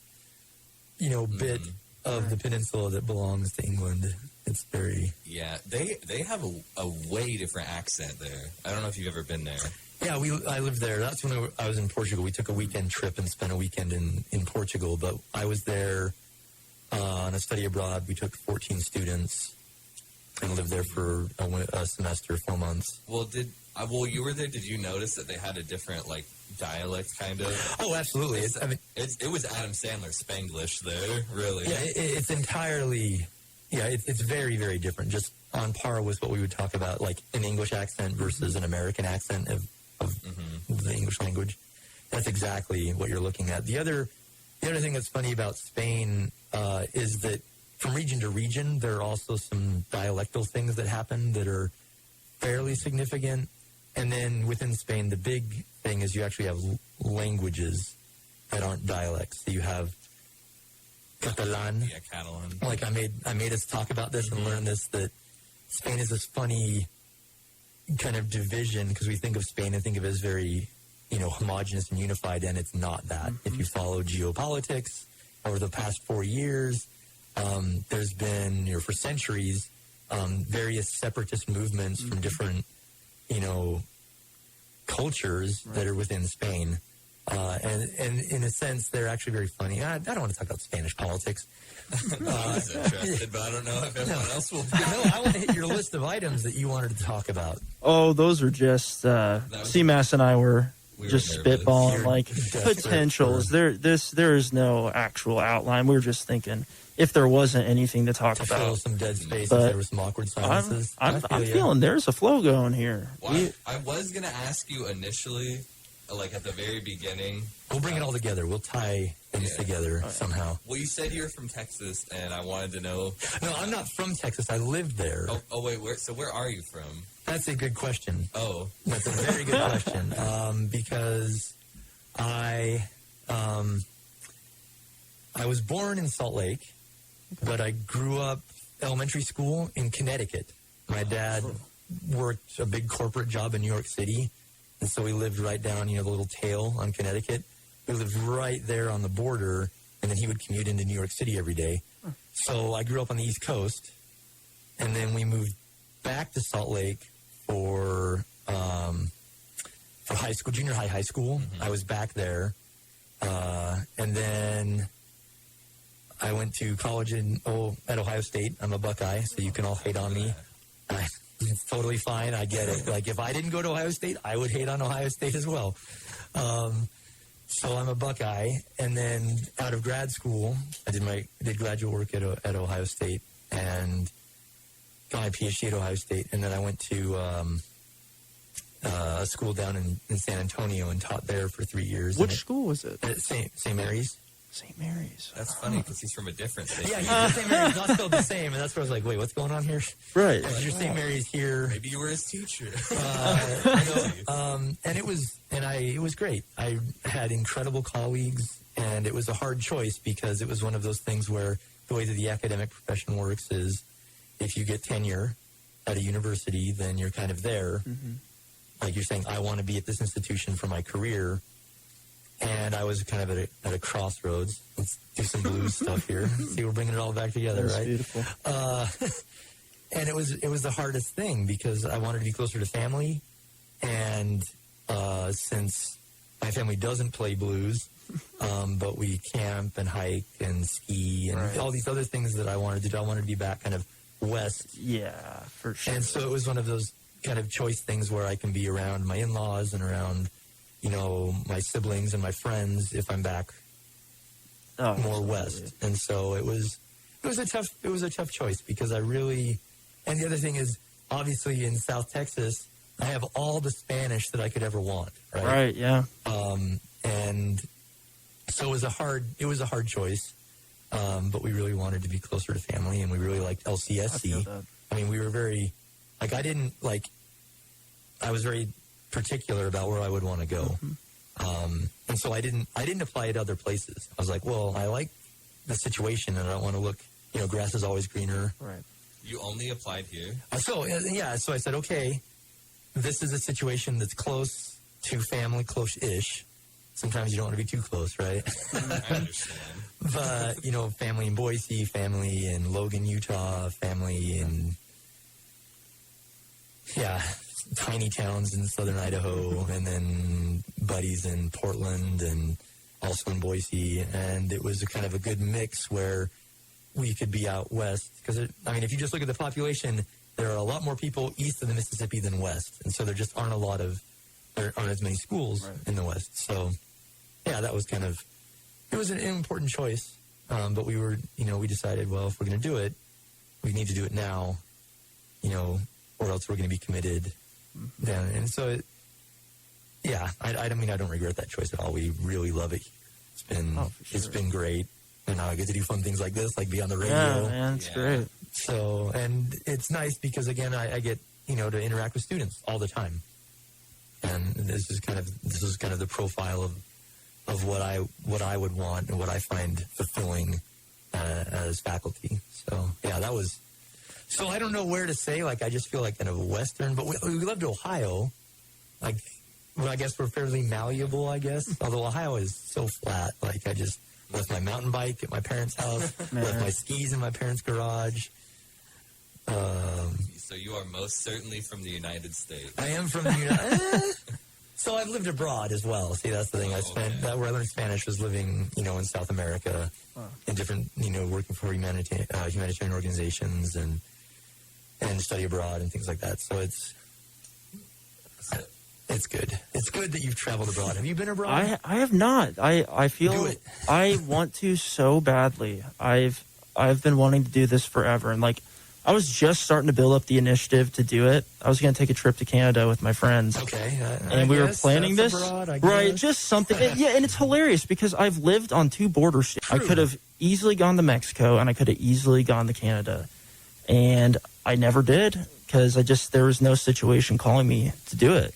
bit of the peninsula that belongs to England. It's very... Yeah, they have a way different accent there. I don't know if you've ever been there. Yeah, I lived there. That's when I was in Portugal. We took a weekend trip and spent a weekend in Portugal. But I was there on a study abroad. We took 14 students and lived there for a semester, 4 months. Well, you were there. Did you notice that they had a different like dialect, kind of? Oh, absolutely. It was Adam Sandler Spanglish there, really. Yeah, it's entirely... Yeah, it's very, very different. Just on par with what we would talk about, like an English accent versus an American accent of the English language. That's exactly what you're looking at. The other thing that's funny about Spain is that from region to region, there are also some dialectal things that happen that are fairly significant. And then within Spain, the big thing is you actually have languages that aren't dialects. So you have Catalan. Yeah, Catalan. Like I made us talk about this and learn this, that Spain is this funny kind of division because we think of Spain and think of it as very, homogenous and unified, and it's not that. If you follow geopolitics over the past 4 years, there's been, for centuries, various separatist movements from different, cultures that are within Spain. And in a sense, they're actually very funny. I don't want to talk about Spanish politics. I was interested, but I don't know if everyone else will. No, I want to hit your list of items that you wanted to talk about. Oh, those are just CMAS and I were just spitballing like potentials. There is no actual outline. We were just thinking if there wasn't anything to talk about. Fill some dead spaces. But there were some awkward silences. I'm feeling there's a flow going here. Well, I was going to ask you initially, like at the very beginning. We'll bring it all together. We'll tie things together somehow. Well, you said you were from Texas, and I wanted to know. No, I'm not from Texas. I lived there. Oh wait, where are you from? That's a good question. Oh. That's a very good question. Because I was born in Salt Lake, but I grew up elementary school in Connecticut. My dad worked a big corporate job in New York City, and so we lived right down, the little tail on Connecticut. We lived right there on the border, and then he would commute into New York City every day. So I grew up on the East Coast, and then we moved back to Salt Lake for high school, junior high school. I was back there, and then I went to college at Ohio State. I'm a Buckeye, so you can all hate on me. It's totally fine. I get it. Like, if I didn't go to Ohio State, I would hate on Ohio State as well. So I'm a Buckeye. And then out of grad school, I did graduate work at Ohio State and got my PhD at Ohio State. And then I went to a school down in San Antonio and taught there for 3 years. Which school was it? At St. Mary's. St. Mary's. That's funny because he's from a different state. Yeah, he's at St. Mary's, not spelled the same, and that's where I was like, wait, what's going on here? Right. Your St. Mary's here. Maybe you were his teacher. And it was great. I had incredible colleagues, and it was a hard choice because it was one of those things where the way that the academic profession works is if you get tenure at a university, then you're kind of there. Mm-hmm. Like you're saying, I want to be at this institution for my career. And I was kind of at a crossroads. Let's do some blues stuff here. See, we're bringing it all back together, That's right? Beautiful. And it was the hardest thing because I wanted to be closer to family. And since my family doesn't play blues, but we camp and hike and ski and all these other things that I wanted to do, I wanted to be back kind of west. Yeah, for sure. And so it was one of those kind of choice things where I can be around my in-laws and around, you know, my siblings and my friends if I'm back more absolutely. west. And so it was a tough choice because I really, and the other thing is obviously in South Texas, I have all the Spanish that I could ever want. Right. Right. Yeah. And so it was a hard choice. But we really wanted to be closer to family and we really liked LCSC. I mean, we were very, like, I was very particular about where I would want to go. Mm-hmm. And so I didn't apply at other places. I was like, well, I like the situation and I don't want to look, you know, grass is always greener. Right. You only applied here? So I said, okay, this is a situation that's close to family, close-ish. Sometimes you don't want to be too close, right? I understand. But, you know, family in Boise, family in Logan, Utah, family in, tiny towns in southern Idaho, and then buddies in Portland and also in Boise. And it was a kind of a good mix where we could be out west. Because, if you just look at the population, there are a lot more people east of the Mississippi than west. And so there just aren't there aren't as many schools in the west. So, yeah, that was it was an important choice. But we decided, well, if we're going to do it, we need to do it now, or else we're going to be committed then. And so, I don't regret that choice at all. We really love it. It's been great. And now I get to do fun things like this, like be on the radio. Yeah, man, it's great. So, and it's nice because, again, I get, to interact with students all the time. And this is kind of the profile of what I would want and what I find fulfilling as faculty. So, that was... So I don't know where to say, I just feel like kind of a Western, but we lived in Ohio. I guess we're fairly malleable, I guess. Although Ohio is so flat. I just left my mountain bike at my parents' house, left my skis in my parents' garage. So you are most certainly from the United States. I am from the United So I've lived abroad as well. See, that's the thing. Where I learned Spanish was living, in South America, in different, working for humanitarian organizations and study abroad and things like that. So it's good. It's good that you've traveled abroad. Have you been abroad? I have not. I feel Do it. I want to so badly. I've been wanting to do this forever, and I was just starting to build up the initiative to do it. I was going to take a trip to Canada with my friends. Okay. And we were planning this. Abroad, right, just something. And it's hilarious because I've lived on two border states. I could have easily gone to Mexico and I could have easily gone to Canada. And I never did because there was no situation calling me to do it.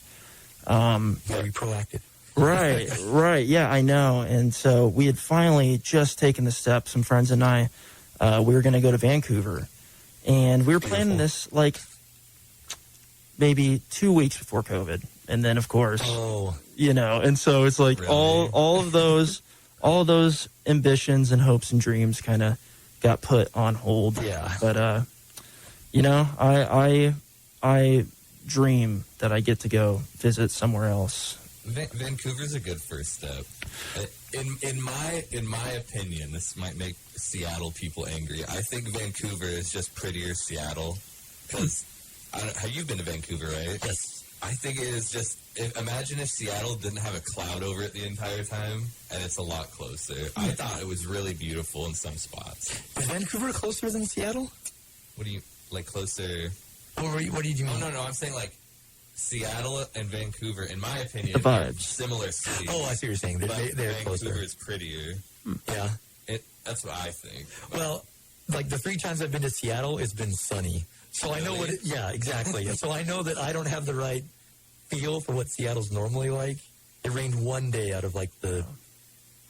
You gotta be proactive. Right. Yeah, I know. And so we had finally just taken the step, some friends and I, we were going to go to Vancouver. And we were planning this maybe 2 weeks before COVID. And then, of course, and so it's really? all of those ambitions and hopes and dreams kind of got put on hold. Yeah. But, I dream that I get to go visit somewhere else. Vancouver's a good first step. In my opinion, this might make Seattle people angry. I think Vancouver is just prettier Seattle. Because you've been to Vancouver, right? Yes. I think it is just. Imagine if Seattle didn't have a cloud over it the entire time, and it's a lot closer. I thought it was really beautiful in some spots. Is Vancouver closer than Seattle? What do you closer? What do you mean? Oh no, I'm saying Seattle and Vancouver, in my opinion, The vibes. are similar cities. Oh, I see what you're saying. They're Vancouver closer. is prettier. Yeah. That's what I think. Well, the 3 times I've been to Seattle, it's been sunny. So I know Really? yeah, exactly. So I know that I don't have the right feel for what Seattle's normally like. It rained one day out of the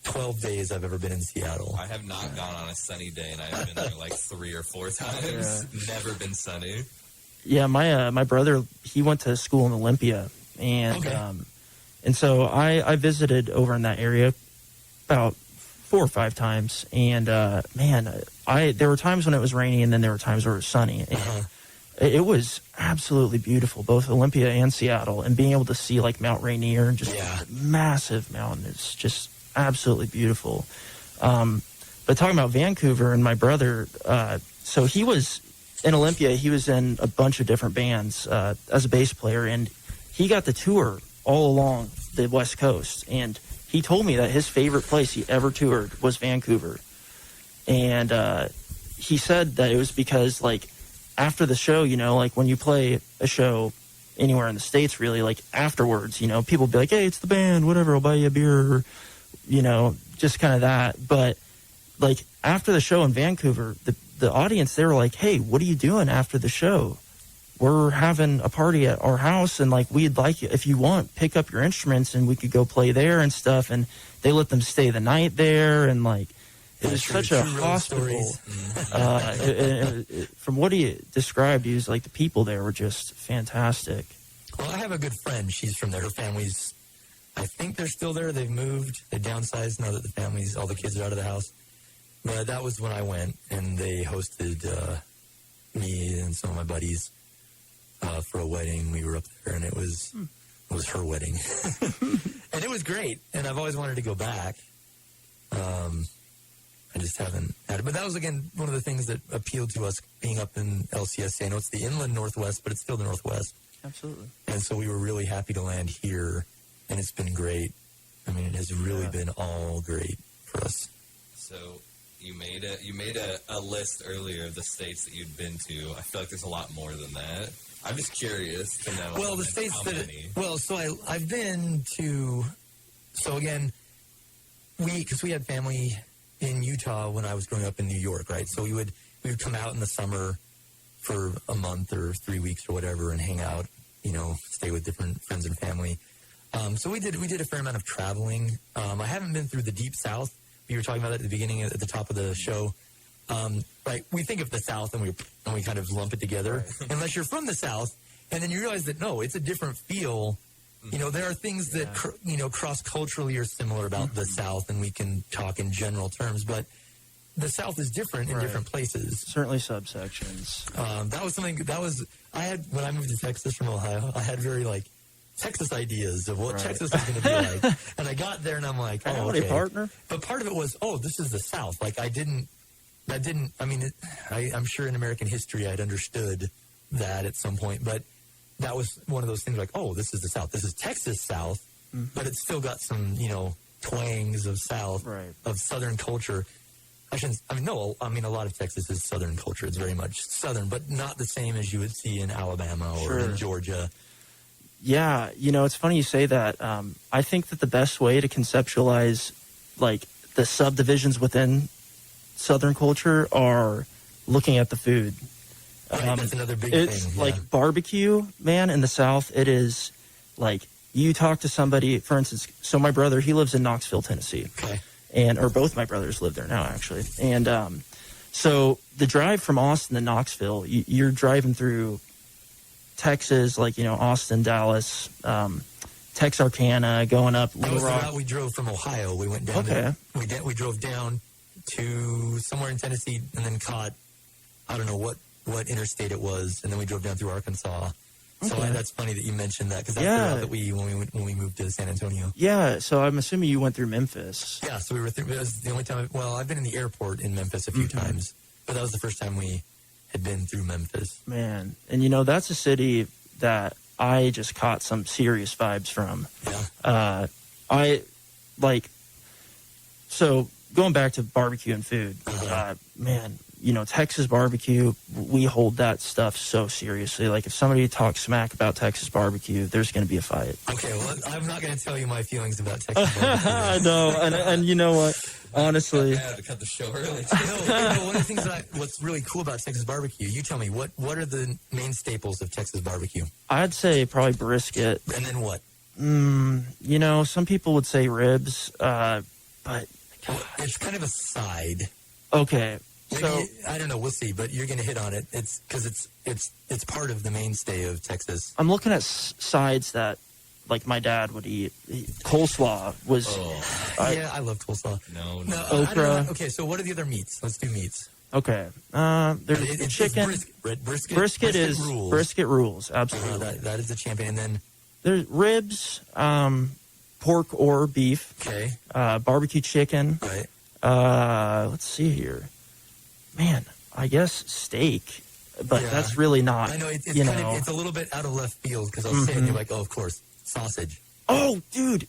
12 days I've ever been in Seattle. I have not gone on a sunny day, and I've been there like 3 or 4 times. Never been sunny. Yeah, my brother, he went to school in Olympia, and and so I visited over in that area about 4 or 5 times, and man, there were times when it was rainy, and then there were times where it was sunny. And it was absolutely beautiful, both Olympia and Seattle, and being able to see like Mount Rainier and just a massive mountain. It's just absolutely beautiful. But talking about Vancouver and my brother, so he was in Olympia. He was in a bunch of different bands as a bass player, and he got the tour all along the West Coast. And he told me that his favorite place he ever toured was Vancouver. And he said that it was because, like, after the show, you know, like when you play a show anywhere in the States, really, like afterwards, you know, people be like, hey, it's the band, whatever, I'll buy you a beer, or, you know, just kind of that. But like after the show in Vancouver, the audience, they were like, hey, what are you doing after the show? We're having a party at our house, and like we'd like you, if you want, pick up your instruments and we could go play there and stuff. And they let them stay the night there, and like it was such a hospital. From what he described, he was like, the people there were just fantastic. Well, I have a good friend. She's from there. Her family's, I think they're still there. They've moved. They downsized now that all the kids are out of the house. But that was when I went, and they hosted me and some of my buddies for a wedding. We were up there, and it was her wedding. And it was great, and I've always wanted to go back. I just haven't had it. But that was, again, one of the things that appealed to us being up in LCSC. I know it's the inland Northwest, but it's still the Northwest. Absolutely. And so we were really happy to land here, and it's been great. I mean, it has really been all great for us. So you made a list earlier of the states that you'd been to. I feel like there's a lot more than that. I'm just curious to know. Well, the states how that many. I've been to. So again, because we had family in Utah when I was growing up in New York, right? So we would come out in the summer for a month or 3 weeks or whatever and hang out, you know, stay with different friends and family. So we did a fair amount of traveling. I haven't been through the Deep South. You were talking about that at the beginning, at the top of the show. Right, we think of the South and we kind of lump it together, unless you're from the South, and then you realize that no, it's a different feel. You know, there are things that cross-culturally are similar about the South, and we can talk in general terms, but the South is different in different places. Certainly subsections. That was something I had when I moved to Texas from Ohio. I had very Texas ideas of what Texas was going to be like, and I got there and I'm like, oh, okay. Partner. But part of it was, this is the South. Like I'm sure in American history I'd understood that at some point, but that was one of those things like, this is the South. This is Texas South, but it's still got some, twangs of South, of Southern culture. A lot of Texas is Southern culture. It's very much Southern, but not the same as you would see in Alabama or in Georgia. Yeah, it's funny you say that. I think that the best way to conceptualize, the subdivisions within Southern culture are looking at the food. That's another big thing. It's like barbecue, man, in the South. It is like you talk to somebody, for instance, so my brother, he lives in Knoxville, Tennessee. Okay. Or both my brothers live there now, actually. And so the drive from Austin to Knoxville, you're driving through Texas, Austin, Dallas, Texarkana, going up Little Rock. That was the route we drove from Ohio. We went down there. We drove down to somewhere in Tennessee and then caught, I don't know what interstate it was, and then we drove down through Arkansas. So that's funny that you mentioned that, because that's the route that when we moved to San Antonio. Yeah, so I'm assuming you went through Memphis. Yeah, so we were it was the only time. I've been in the airport in Memphis a few times, but that was the first time we had been through Memphis. Man, and that's a city that I just caught some serious vibes from. Yeah. So going back to barbecue and food, man, Texas barbecue, we hold that stuff so seriously. Like, if somebody talks smack about Texas barbecue, there's going to be a fight. Okay, well, I'm not going to tell you my feelings about Texas barbecue. I know, and you know what? Honestly, I had to cut the show early. One of the things what's really cool about Texas barbecue, you tell me, what are the main staples of Texas barbecue? I'd say probably brisket. And then what? Some people would say ribs, but but Well, it's kind of a side. okay. Maybe, So I don't know. We'll see, but you're going to hit on it. It's because it's part of the mainstay of Texas. I'm looking at sides that like my dad would eat. Coleslaw was I love coleslaw. No. I Okra. don't know. Okay, so what are the other meats? Let's do meats. okay. There's It's chicken. Brisket Brisket rules. rules. Absolutely. That is the champion. And then There's ribs, pork or beef, okay, barbecue chicken. right. Let's see here. Man, I guess steak, but Yeah. that's really not. I know it's you kind know. of it's a little bit out of left field because I was saying you're like, oh, of course, sausage. Oh, dude.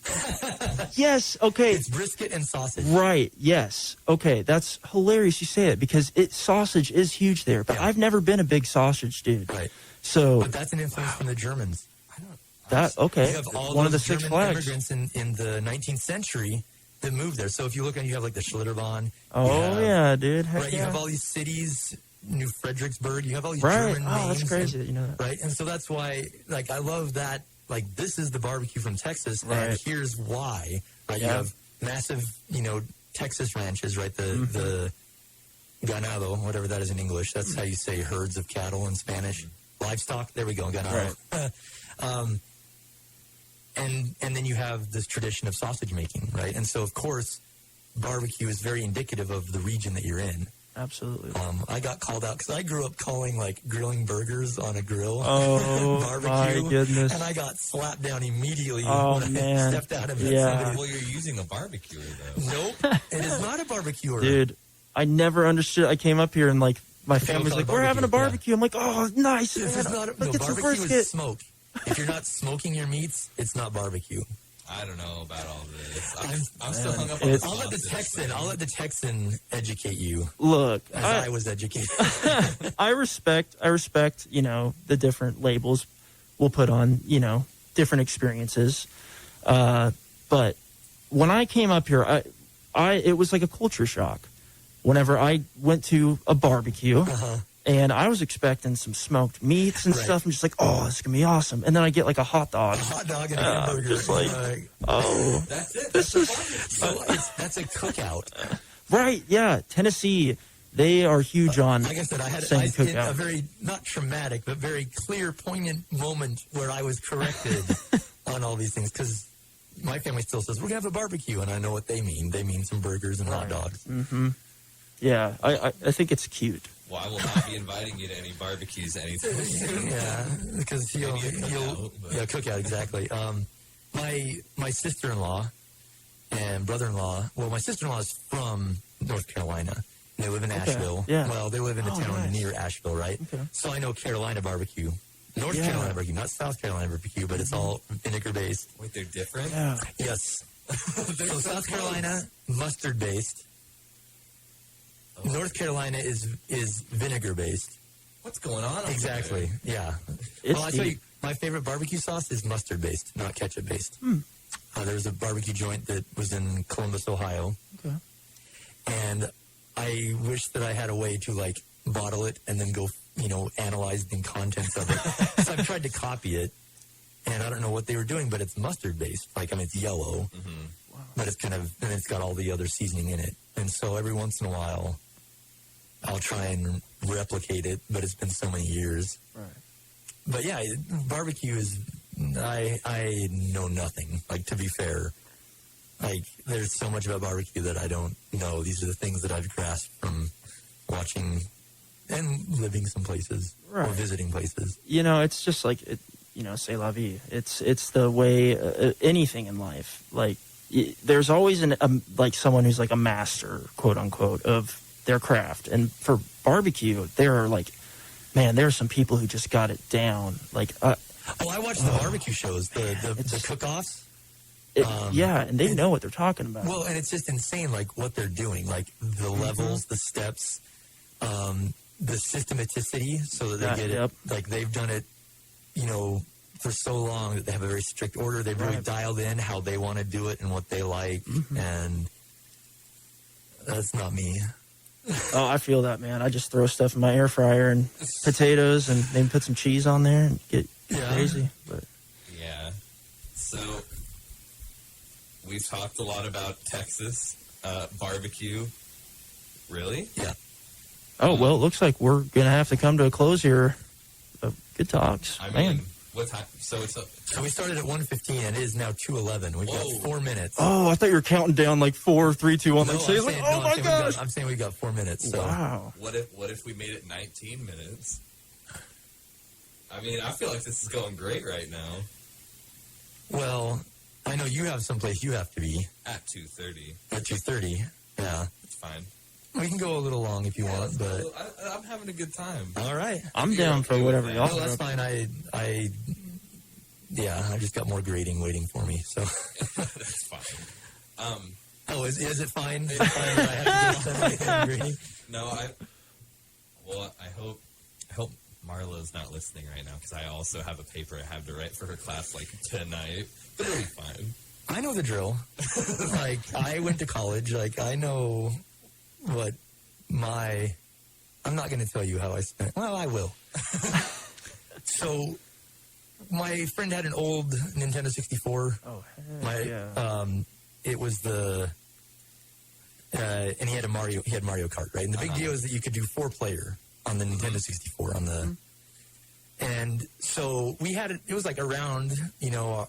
Yes. Okay. It's brisket and sausage. Right. Yes. Okay. That's hilarious you say it because sausage is huge there, but Yeah. I've never been a big sausage dude. Right. So But that's an influence from the Germans. okay. You have all One of the those Six German Flags. immigrants in the 19th century that moved there. So if you look at, you have like the Schlitterbahn. Oh yeah, dude. Heck Right. yeah. You have all these cities, New Fredericksburg. You have all these Right. German Oh, names. that's crazy and- that you know that. Right. And so that's why, like, I love that. Like, this is the barbecue from Texas, and Right. here's why. Right. You Yeah. have massive, Texas ranches. Right. The ganado, whatever that is in English. That's how you say herds of cattle in Spanish. Livestock. There we go. Ganado. And then you have this tradition of sausage making, right? And so, of course, barbecue is very indicative of the region that you're in. Absolutely. I got called out because I grew up calling like grilling burgers on a grill Oh barbecue, my goodness. and I got slapped down immediately Oh, when man. I stepped out of it. Yeah. Well, you're using a barbecue though. Nope, it is not a barbecue. Dude, I never understood. I came up here and like my family's call like, it we're having a barbecue, barbecue. I'm like, oh, nice. This is man. not a, Let's no, get some barbecue brisket. is smoke. If you're not smoking your meats, it's not barbecue. I don't know about all this. I'm still hung up on It's- the I'll let the sausage Texan. thing. I'll let the Texan educate you, Look, as I was educated. I respect, the different labels we'll put on, different experiences. But when I came up here, it was like a culture shock. Whenever I went to a barbecue, and I was expecting some smoked meats and Right. stuff, I'm just like, oh, this is gonna be awesome. And then I get like a hot dog. Hot dog and a hamburger. just like- Right. Oh, That's it. this is So that's a cookout. right. Yeah, Tennessee, they are huge on. Like I said, I had saying cookout. a very, not traumatic, but very clear, poignant moment where I was corrected on all these things because my family still says, we're going to have a barbecue. And I know what they mean. They mean some burgers and hot dogs. Yeah, I think it's cute. Well, I will not be inviting you to any barbecues anytime soon. Yeah, because Maybe a cookout, but- cookout, exactly. My sister-in-law and brother-in-law, well, my sister-in-law is from North Carolina. They live in Asheville. yeah. Well, they live in a town nice. near Asheville, right? Okay. So I know Carolina barbecue. North Yeah. Carolina barbecue, not South Carolina barbecue, but it's all vinegar-based. Wait, they're different? Yeah. Yes. So South Carolina, mustard-based. North Carolina is vinegar-based. What's going on? over Exactly. there? Yeah. It's Well, I tell you, deep. my favorite barbecue sauce is mustard-based, not ketchup-based. There's a barbecue joint that was in Columbus, Ohio, Okay. and I wish that I had a way to like bottle it and then go, analyze the contents of it. So I've tried to copy it, and I don't know what they were doing, but it's mustard-based. It's yellow, but it's and it's got all the other seasoning in it. And so every once in a while, I'll try and replicate it, but it's been so many years. Right. But yeah, barbecue is, I know nothing, to be fair. There's so much about barbecue that I don't know. These are the things that I've grasped from watching and living some places or Right. visiting places. It's just like, c'est la vie. It's the way, anything in life. There's always someone who's like a master, quote unquote, of their craft. And for barbecue, there are some people who just got it down. I watch the barbecue shows, the cook-offs. And they know what they're talking about. Well, and it's just insane, what they're doing, the levels, the steps, the systematicity, so that they get Yep. it. They've done it, for so long that they have a very strict order. They've really Right. dialed in how they want to do it and what they like, and that's not me. Oh, I feel that, man. I just throw stuff in my air fryer and potatoes and maybe put some cheese on there and get crazy. But Yeah. So we've talked a lot about Texas. barbecue. Really? Yeah. Oh, well, it looks like we're going to have to come to a close here of good talks. I Man. mean, what time? So we started at 1:15 and it is now 2:11. We've got 4 minutes. Oh, I thought you were counting down like 4, 3, 2, 1. No, Like, I'm say, saying, like, no, oh I'm my saying gosh. I'm saying we got 4 minutes. So. Wow. what if we made it 19 minutes? I mean, I feel like this is going great right now. Well, I know you have someplace you have to be. At 2:30. At 2:30. Yeah. It's fine. We can go a little long if you want, but... I'm having a good time. All right. I'm down for whatever y'all No, that's fine. I just got more grading waiting for me, so... That's fine. Is it fine? Is it fine that I have to go send grading? No, I hope Marla's not listening right now, because I also have a paper I have to write for her class, like, tonight. But it'll be fine. I know the drill. Like, I went to college. Like, I know what I'm not going to tell you how I spent. Well, I will. So, my friend had an old Nintendo 64. Oh, yeah. It was and he had Mario Kart, right? And the big deal is that you could do 4-player on the Nintendo 64 and so we had it was like around,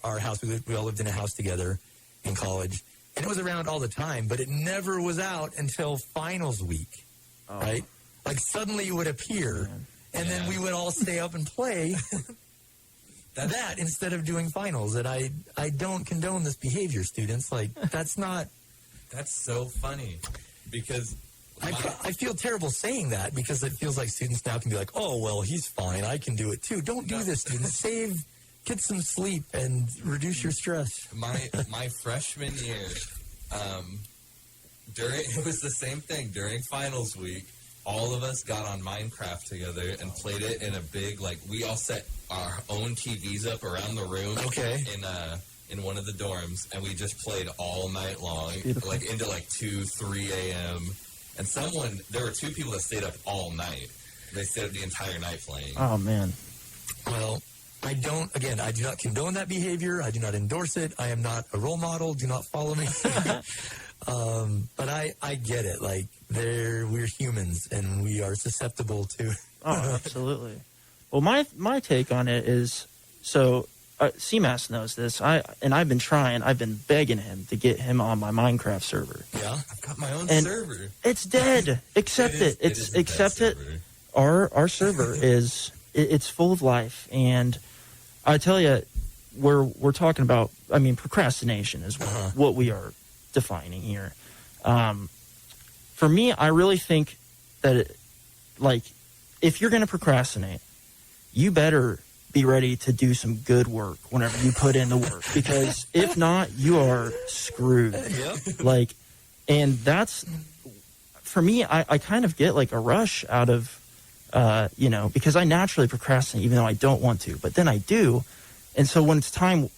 our house. We all lived in a house together in college, and it was around all the time, but it never was out until finals week, right? Like suddenly it would appear, and then we would all stay up and play that instead of doing finals. And I don't condone this behavior, students. Like, that's so funny, because I feel terrible saying that, because it feels like students now can be like, oh, well, he's fine. I can do it too. Don't do this, students. Get some sleep and reduce your stress. My freshman year, it was the same thing. During finals week, all of us got on Minecraft together and played it in a big, like, we all set our own TVs up around the room. Okay. In one of the dorms, and we just played all night long, like into like 2, 3 a.m. And there were 2 people that stayed up all night. They stayed up the entire night playing. Oh, man. Well, I do not condone that behavior. I do not endorse it. I am not a role model. Do not follow me. But I get it. Like, we're humans, and we are susceptible to... Oh, absolutely. Well, my take on it is, so... CMAS knows this. I've been begging him to get him on my Minecraft server. Yeah, I've got my own server. It's dead. Accept it. Accept it. Our server it's full of life, and I tell you, we're talking about. I mean, procrastination is what we are defining here. For me, I really think that if you're going to procrastinate, you better be ready to do some good work whenever you put in the work, because if not, you are screwed. Yep. And that's, for me, I kind of get like a rush out of, because I naturally procrastinate even though I don't want to, but then I do. And so when it's time,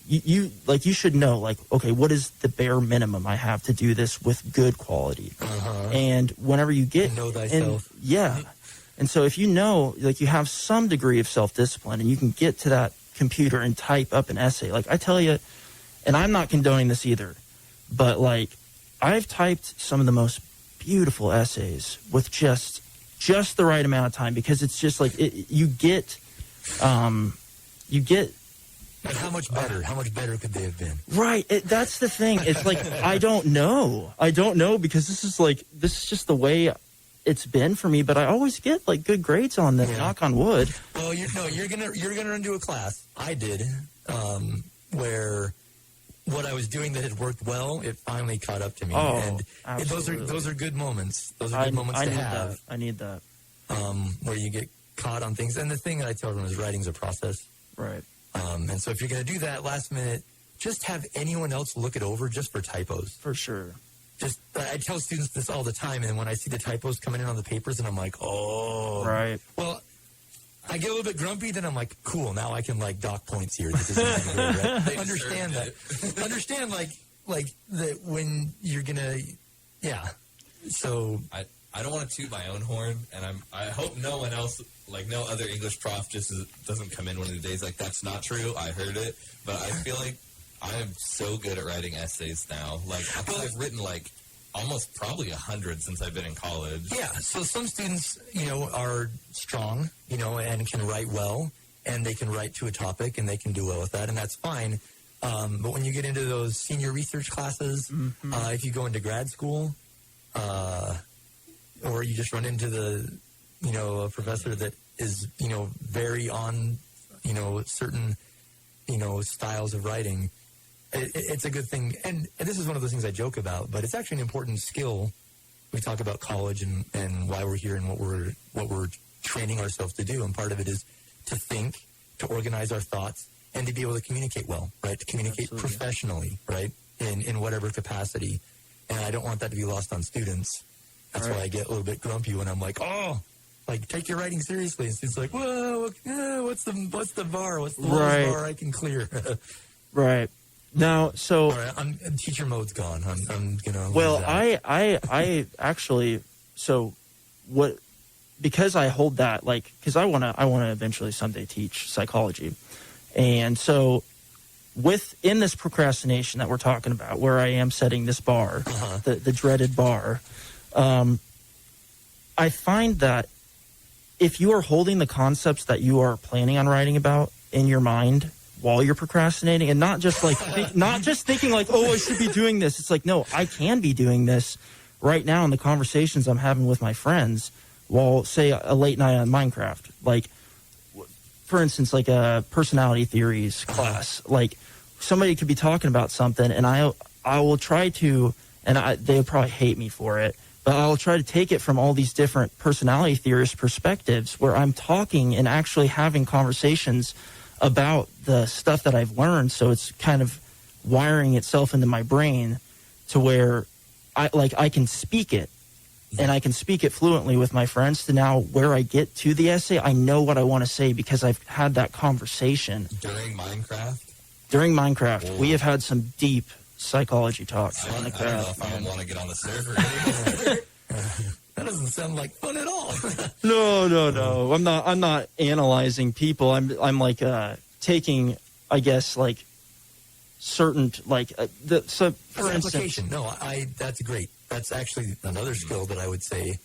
you should know, okay, what is the bare minimum I have to do this with good quality? And whenever you get... Know thyself. And so if you know, you have some degree of self-discipline and you can get to that computer and type up an essay, I tell you, and I'm not condoning this either, but I've typed some of the most beautiful essays with just the right amount of time, because it's just you get. But how much better? How much better could they have been? Right. That's the thing. It's I don't know. Because this is just the way it's been for me, but I always get good grades on them. Knock on wood. Well, you're gonna run to a class. I did, where what I was doing that had worked well, it finally caught up to me. Oh, and absolutely. those are good moments. Those are good moments to have. I need that. Where you get caught on things. And the thing that I tell everyone is writing's a process. Right. And so if you're gonna do that last minute, just have anyone else look it over just for typos. For sure. I tell students this all the time, and when I see the typos coming in on the papers, and I'm like, oh. Right. Well, I get a little bit grumpy, then I'm like, cool, now I can, dock points here. This isn't good, right? Understand that. Understand, that when you're going to, So... I don't want to toot my own horn, and I hope no one else, no other English prof just doesn't come in one of the days that's not true. I heard it, but I feel like I am so good at writing essays now. I've written almost probably 100 since I've been in college. Yeah, so some students, are strong, and can write well, and they can write to a topic, and they can do well with that, and that's fine. But when you get into those senior research classes, if you go into grad school, or you just run into a professor that is, very on, certain, styles of writing, it's a good thing. And this is one of those things I joke about, but it's actually an important skill. We talk about college and why we're here and what we're training ourselves to do. And part of it is to think, to organize our thoughts, and to be able to communicate well, right? To communicate professionally, right? In whatever capacity. And I don't want that to be lost on students. That's why I get a little bit grumpy when I'm like, take your writing seriously. And students like, whoa, what's the bar? What's the lowest bar I can clear? Right. Now, so... All right, teacher mode's gone. I'm gonna... Well, I actually... So, what... Because I hold that, because I want to eventually someday teach psychology. And so, in this procrastination that we're talking about, where I am setting this bar, the dreaded bar, I find that if you are holding the concepts that you are planning on writing about in your mind while you're procrastinating, and not just not just thinking I should be doing this. It's like, no, I can be doing this right now in the conversations I'm having with my friends while, say, a late night on Minecraft. For instance, a personality theories class. Somebody could be talking about something, and I will try to, and they'll probably hate me for it, but I'll try to take it from all these different personality theorist perspectives where I'm talking and actually having conversations about the stuff that I've learned. So it's kind of wiring itself into my brain to where I can speak it, and I can speak it fluently with my friends, to now where I get to the essay, I know what I want to say because I've had that conversation. During Minecraft? During Minecraft, we have had some deep psychology talks. I don't know if I want to get on the server anymore. That doesn't sound like fun at all. No. I'm not analyzing people. I'm taking, I guess, certain so for instance. Application. No, that's great. That's actually another skill that I would say,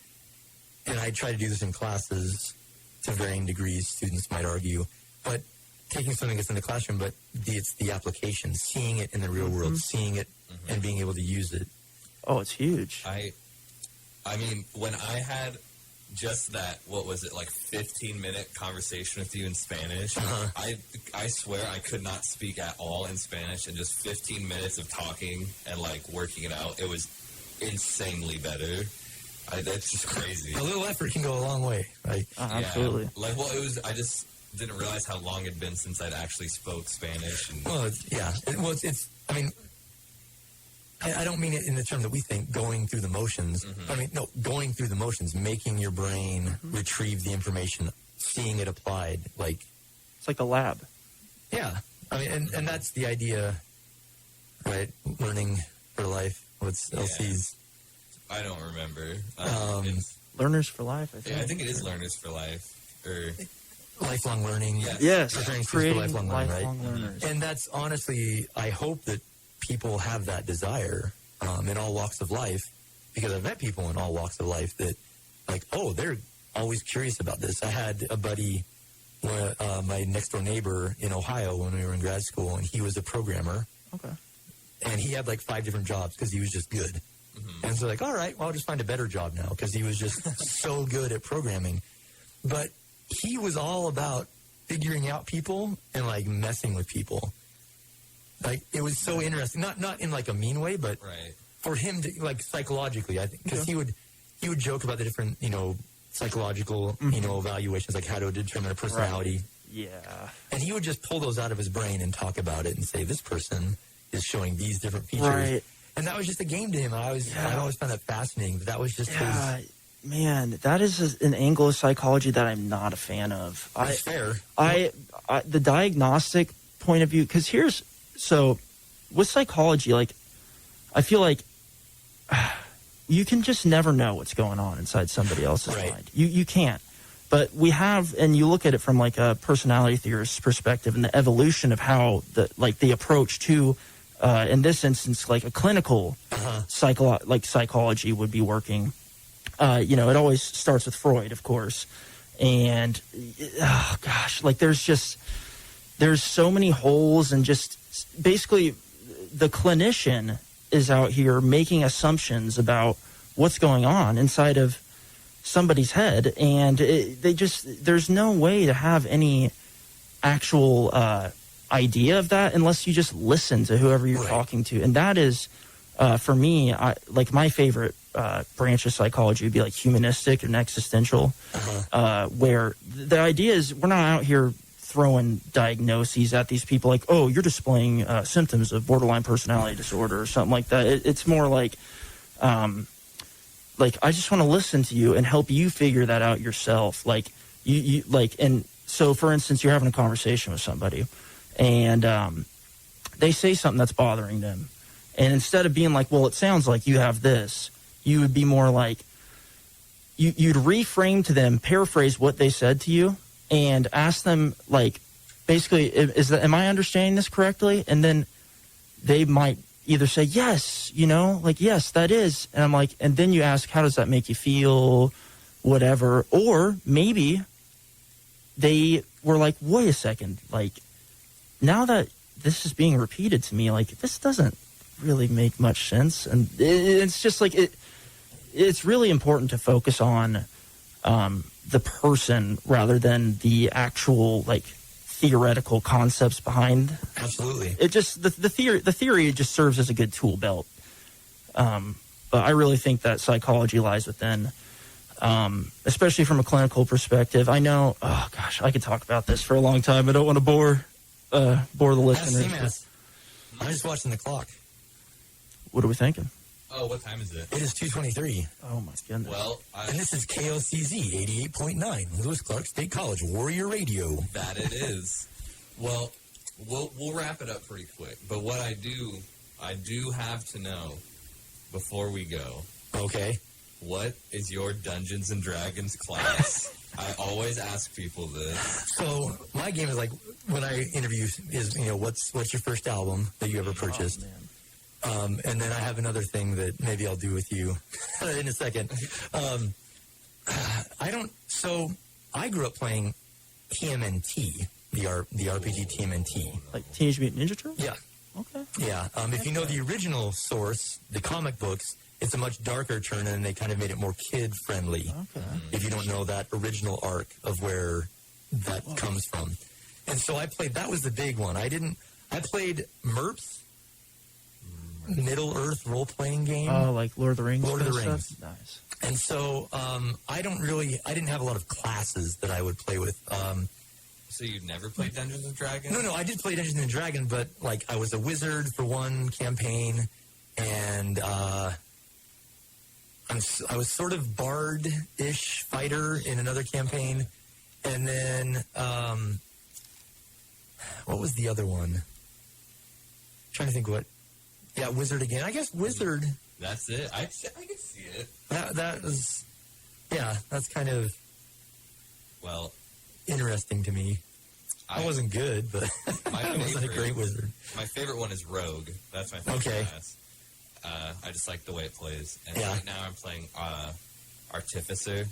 and I try to do this in classes to varying degrees. Students might argue, but taking something that's in the classroom, but it's the application, seeing it in the real world, seeing it and being able to use it. Oh, it's huge. I mean, when I had just that, 15-minute conversation with you in Spanish, I swear I could not speak at all in Spanish, and just 15 minutes of talking and, working it out, it was insanely better. That's just crazy. A little effort can go a long way, right? Absolutely. I just didn't realize how long it'd been since I'd actually spoke Spanish. I don't mean it in the term that we think, going through the motions. I mean, no, going through the motions, making your brain retrieve the information, seeing it applied. It's like a lab. Yeah. I mean, and that's the idea, right? Learning for life. What's LC's? I don't remember. Learners for Life, I think. Yeah, I think it is Learners for Life. Or lifelong learning. Yes. Creating lifelong lifelong learning, learners. And that's honestly, I hope that people have that desire in all walks of life, because I've met people in all walks of life that, they're always curious about this. I had a buddy, my next door neighbor in Ohio when we were in grad school, and he was a programmer. Okay. And he had 5 different jobs because he was just good. And so all right, well, I'll just find a better job now because he was just so good at programming. But he was all about figuring out people and messing with people. It was so interesting. Not in a mean way, but for him to psychologically, I think, because he would joke about the different psychological evaluations, how to determine a personality. Yeah. And he would just pull those out of his brain and talk about it and say, this person is showing these different features. Right. And that was just a game to him. I always found that fascinating. But that was just his... Man, that is an angle of psychology that I'm not a fan of. That's fair. The diagnostic point of view, because with psychology, I feel like you can just never know what's going on inside somebody else's mind. You can't. But we have, and you look at it from a personality theorist's perspective and the evolution of how the approach to in this instance, like a clinical psychology would be working. It always starts with Freud, of course. And, oh gosh, like there's so many holes, and just basically the clinician is out here making assumptions about what's going on inside of somebody's head. And there's no way to have any actual idea of that unless you just listen to whoever you're talking to. And that is, for me, my favorite branch of psychology would be like humanistic and existential, where the idea is we're not out here throwing diagnoses at these people like, oh, you're displaying symptoms of borderline personality disorder or something like that. It's more like I just want to listen to you and help you figure that out yourself. Like and so for instance, you're having a conversation with somebody and they say something that's bothering them. And instead of being like, well, it sounds like you have this, you would be more like, you'd reframe to them, paraphrase what they said to you, and ask them, like, basically, am I understanding this correctly? And then they might either say, yes, yes, that is. And I'm like, and then you ask, how does that make you feel? Whatever. Or maybe they were like, wait a second, like, now that this is being repeated to me, like, this doesn't really make much sense. And it's just like it's really important to focus on the person rather than the actual like theoretical concepts behind. Absolutely. It just the theory just serves as a good tool belt. But I really think that psychology lies within, especially from a clinical perspective. I know, oh gosh, I could talk about this for a long time. I don't want to bore the listeners. I'm just watching the clock. What are we thinking? Oh, what time is it? It is 2:23. Oh my goodness. Well, and this is KOCZ 88.9, Lewis Clark State College Warrior Radio. That it is. Well, we'll wrap it up pretty quick. But what I do have to know before we go. Okay. What is your Dungeons and Dragons class? I always ask people this. So my game is like when I interview is what's your first album that you ever purchased? Oh, man. And then I have another thing that maybe I'll do with you in a second. So I grew up playing TMNT, the RPG TMNT. Like Teenage Mutant Ninja Turtles? Yeah. Okay. Yeah. If you know the original source, the comic books, it's a much darker turn, and they kind of made it more kid-friendly. Okay. If you don't know that original arc of where that comes from. And so I played, that was the big one. I played MERPS, Middle Earth role-playing game. Oh, like Lord of the Rings? Lord of the Rings. Stuff? Nice. And so I didn't have a lot of classes that I would play with. So you've never played Dungeons and Dragons? No, I did play Dungeons and Dragons, but like I was a wizard for one campaign, and I was sort of bard-ish fighter in another campaign, and then what was the other one? Trying to think what. Yeah, wizard again. I guess wizard. That's it. I can see it. That was, yeah. That's kind of interesting to me. I wasn't good, but I wasn't a great wizard. My favorite one is Rogue. That's my favorite class. I just like the way it plays. And right now I'm playing Artificer.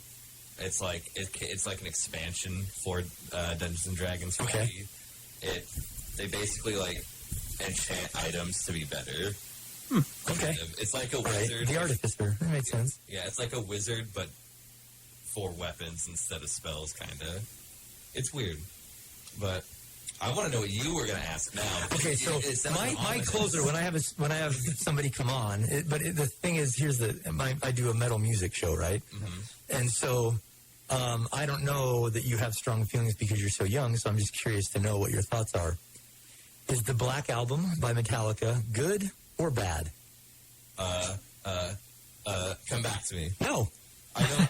It's like an expansion for Dungeons and Dragons. Okay. They basically like enchant items to be better. Okay. It's like a wizard. The Artificer. That makes sense. Yeah, it's like a wizard, but for weapons instead of spells, kind of. It's weird. But I want to know what you were going to ask now. Okay, so my closer when I have somebody come on, the thing is, I do a metal music show, right? Mm-hmm. And so I don't know that you have strong feelings because you're so young. So I'm just curious to know what your thoughts are. Is the Black Album by Metallica good or bad? Come back to me. No, I don't.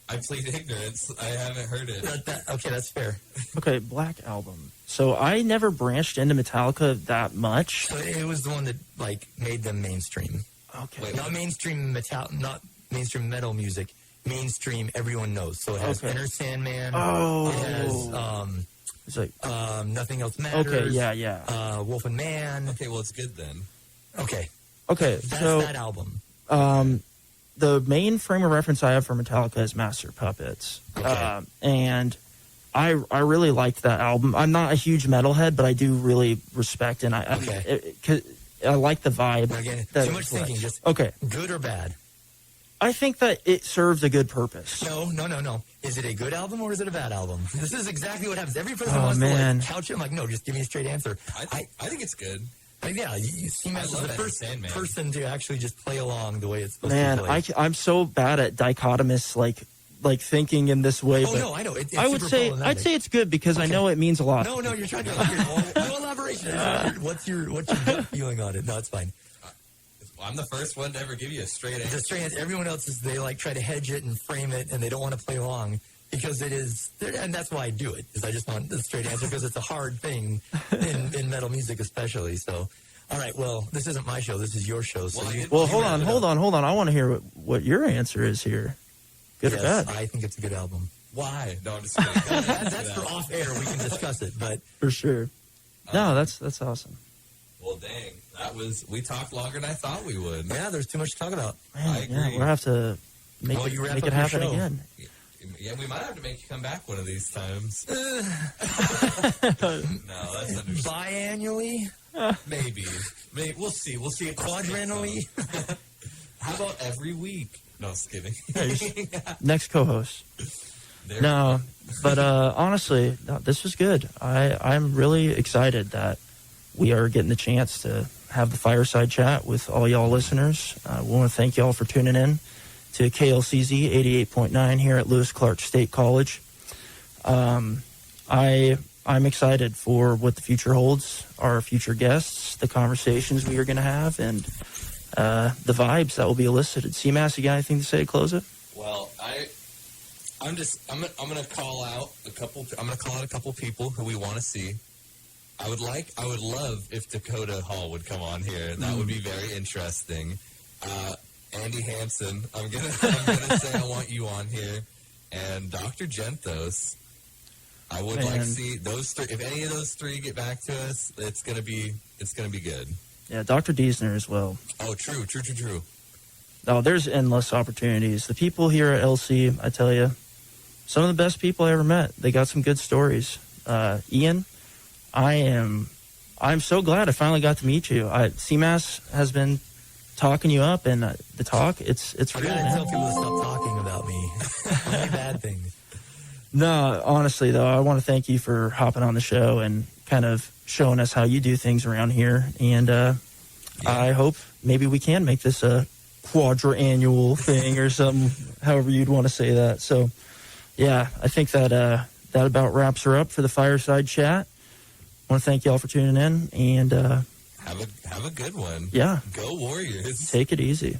I plead ignorance. I haven't heard it. Okay, that's fair. Okay, Black Album. So I never branched into Metallica that much. So it was the one that like made them mainstream. Okay. Not mainstream not mainstream metal music. Mainstream, everyone knows. So it has Enter Sandman. Oh. It has It's like, Nothing Else Matters. okay, yeah. Wolf and Man. Okay, well, it's good then. Okay, Okay, that's so that album. the main frame of reference I have for Metallica is Master of Puppets. Okay. And I really liked that album. I'm not a huge metalhead, but I do really respect and I like the vibe. Again, that too much it's like. thinking. Just Okay. good or bad? I think that it serves a good purpose. No. Is it a good album or is it a bad album? This is exactly what happens. Every person Oh, wants man. to couch it. I'm like, no, just give me a straight answer. I think it's good. Yeah, you seem as love the that first Sandman. person to actually just play along the way it's supposed Man, to play. I'm so bad at dichotomous like thinking in this way. Oh, but no, I know. It's I would super say problematic. I'd say it's good because I know it means a lot. No, you're trying to no elaboration. What's your gut feeling on it? No, it's fine. I'm the first one to ever give you a straight The answer. straight answer. Everyone else is they like try to hedge it and frame it, and they don't want to play along because it is. And that's why I do it. Is I just want the straight answer because it's a hard thing in metal music, especially. So, all right. Well, this isn't my show. This is your show. So Well, hold on. I want to hear what your answer is here. Good or yes, bad? I think it's a good album. Why? No, I'm just kidding. That's for off air. We can discuss it, but For sure. No, that's awesome. Well, dang. We talked longer than I thought we would. yeah, there's too much to talk about. Man, I yeah, agree. we'll have to make Well, you wrap it up your happen show. again. Yeah, we might have to make you come back one of these times. No, that's understandable. Biannually, Maybe. We'll see. We'll see. quadrennially. How about every week? No, just kidding. Next co-host. There- No, but honestly, no, this was good. I'm really excited that we are getting the chance to have the fireside chat with all y'all listeners. We want to thank y'all for tuning in to KLCZ 88.9 here at Lewis Clark State College. I'm excited for what the future holds, our future guests, the conversations we are going to have, and the vibes that will be elicited. CMAS, you got anything to say to close it? Well, I'm gonna call out a couple people who we want to see. I would love if Dakota Hall would come on here. That would be very interesting. Andy Hansen, I'm gonna say I want you on here, and Dr. Gentos. I would like to see those three. If any of those three get back to us, it's gonna be good. Yeah, Dr. Diesner as well. Oh, true. Oh, there's endless opportunities. The people here at LC, I tell you, some of the best people I ever met. They got some good stories. Ian, I'm so glad I finally got to meet you. CMAS has been talking you up, and the talk, it's I real, gotta man. tell people to stop talking about me. Only bad things. No, honestly, though, I want to thank you for hopping on the show and kind of showing us how you do things around here. And I hope maybe we can make this a quadrannual thing or something, however you'd want to say that. So, yeah, I think that that about wraps her up for the fireside chat. I want to thank y'all for tuning in, and Have a good one. yeah, Go Warriors. take it easy.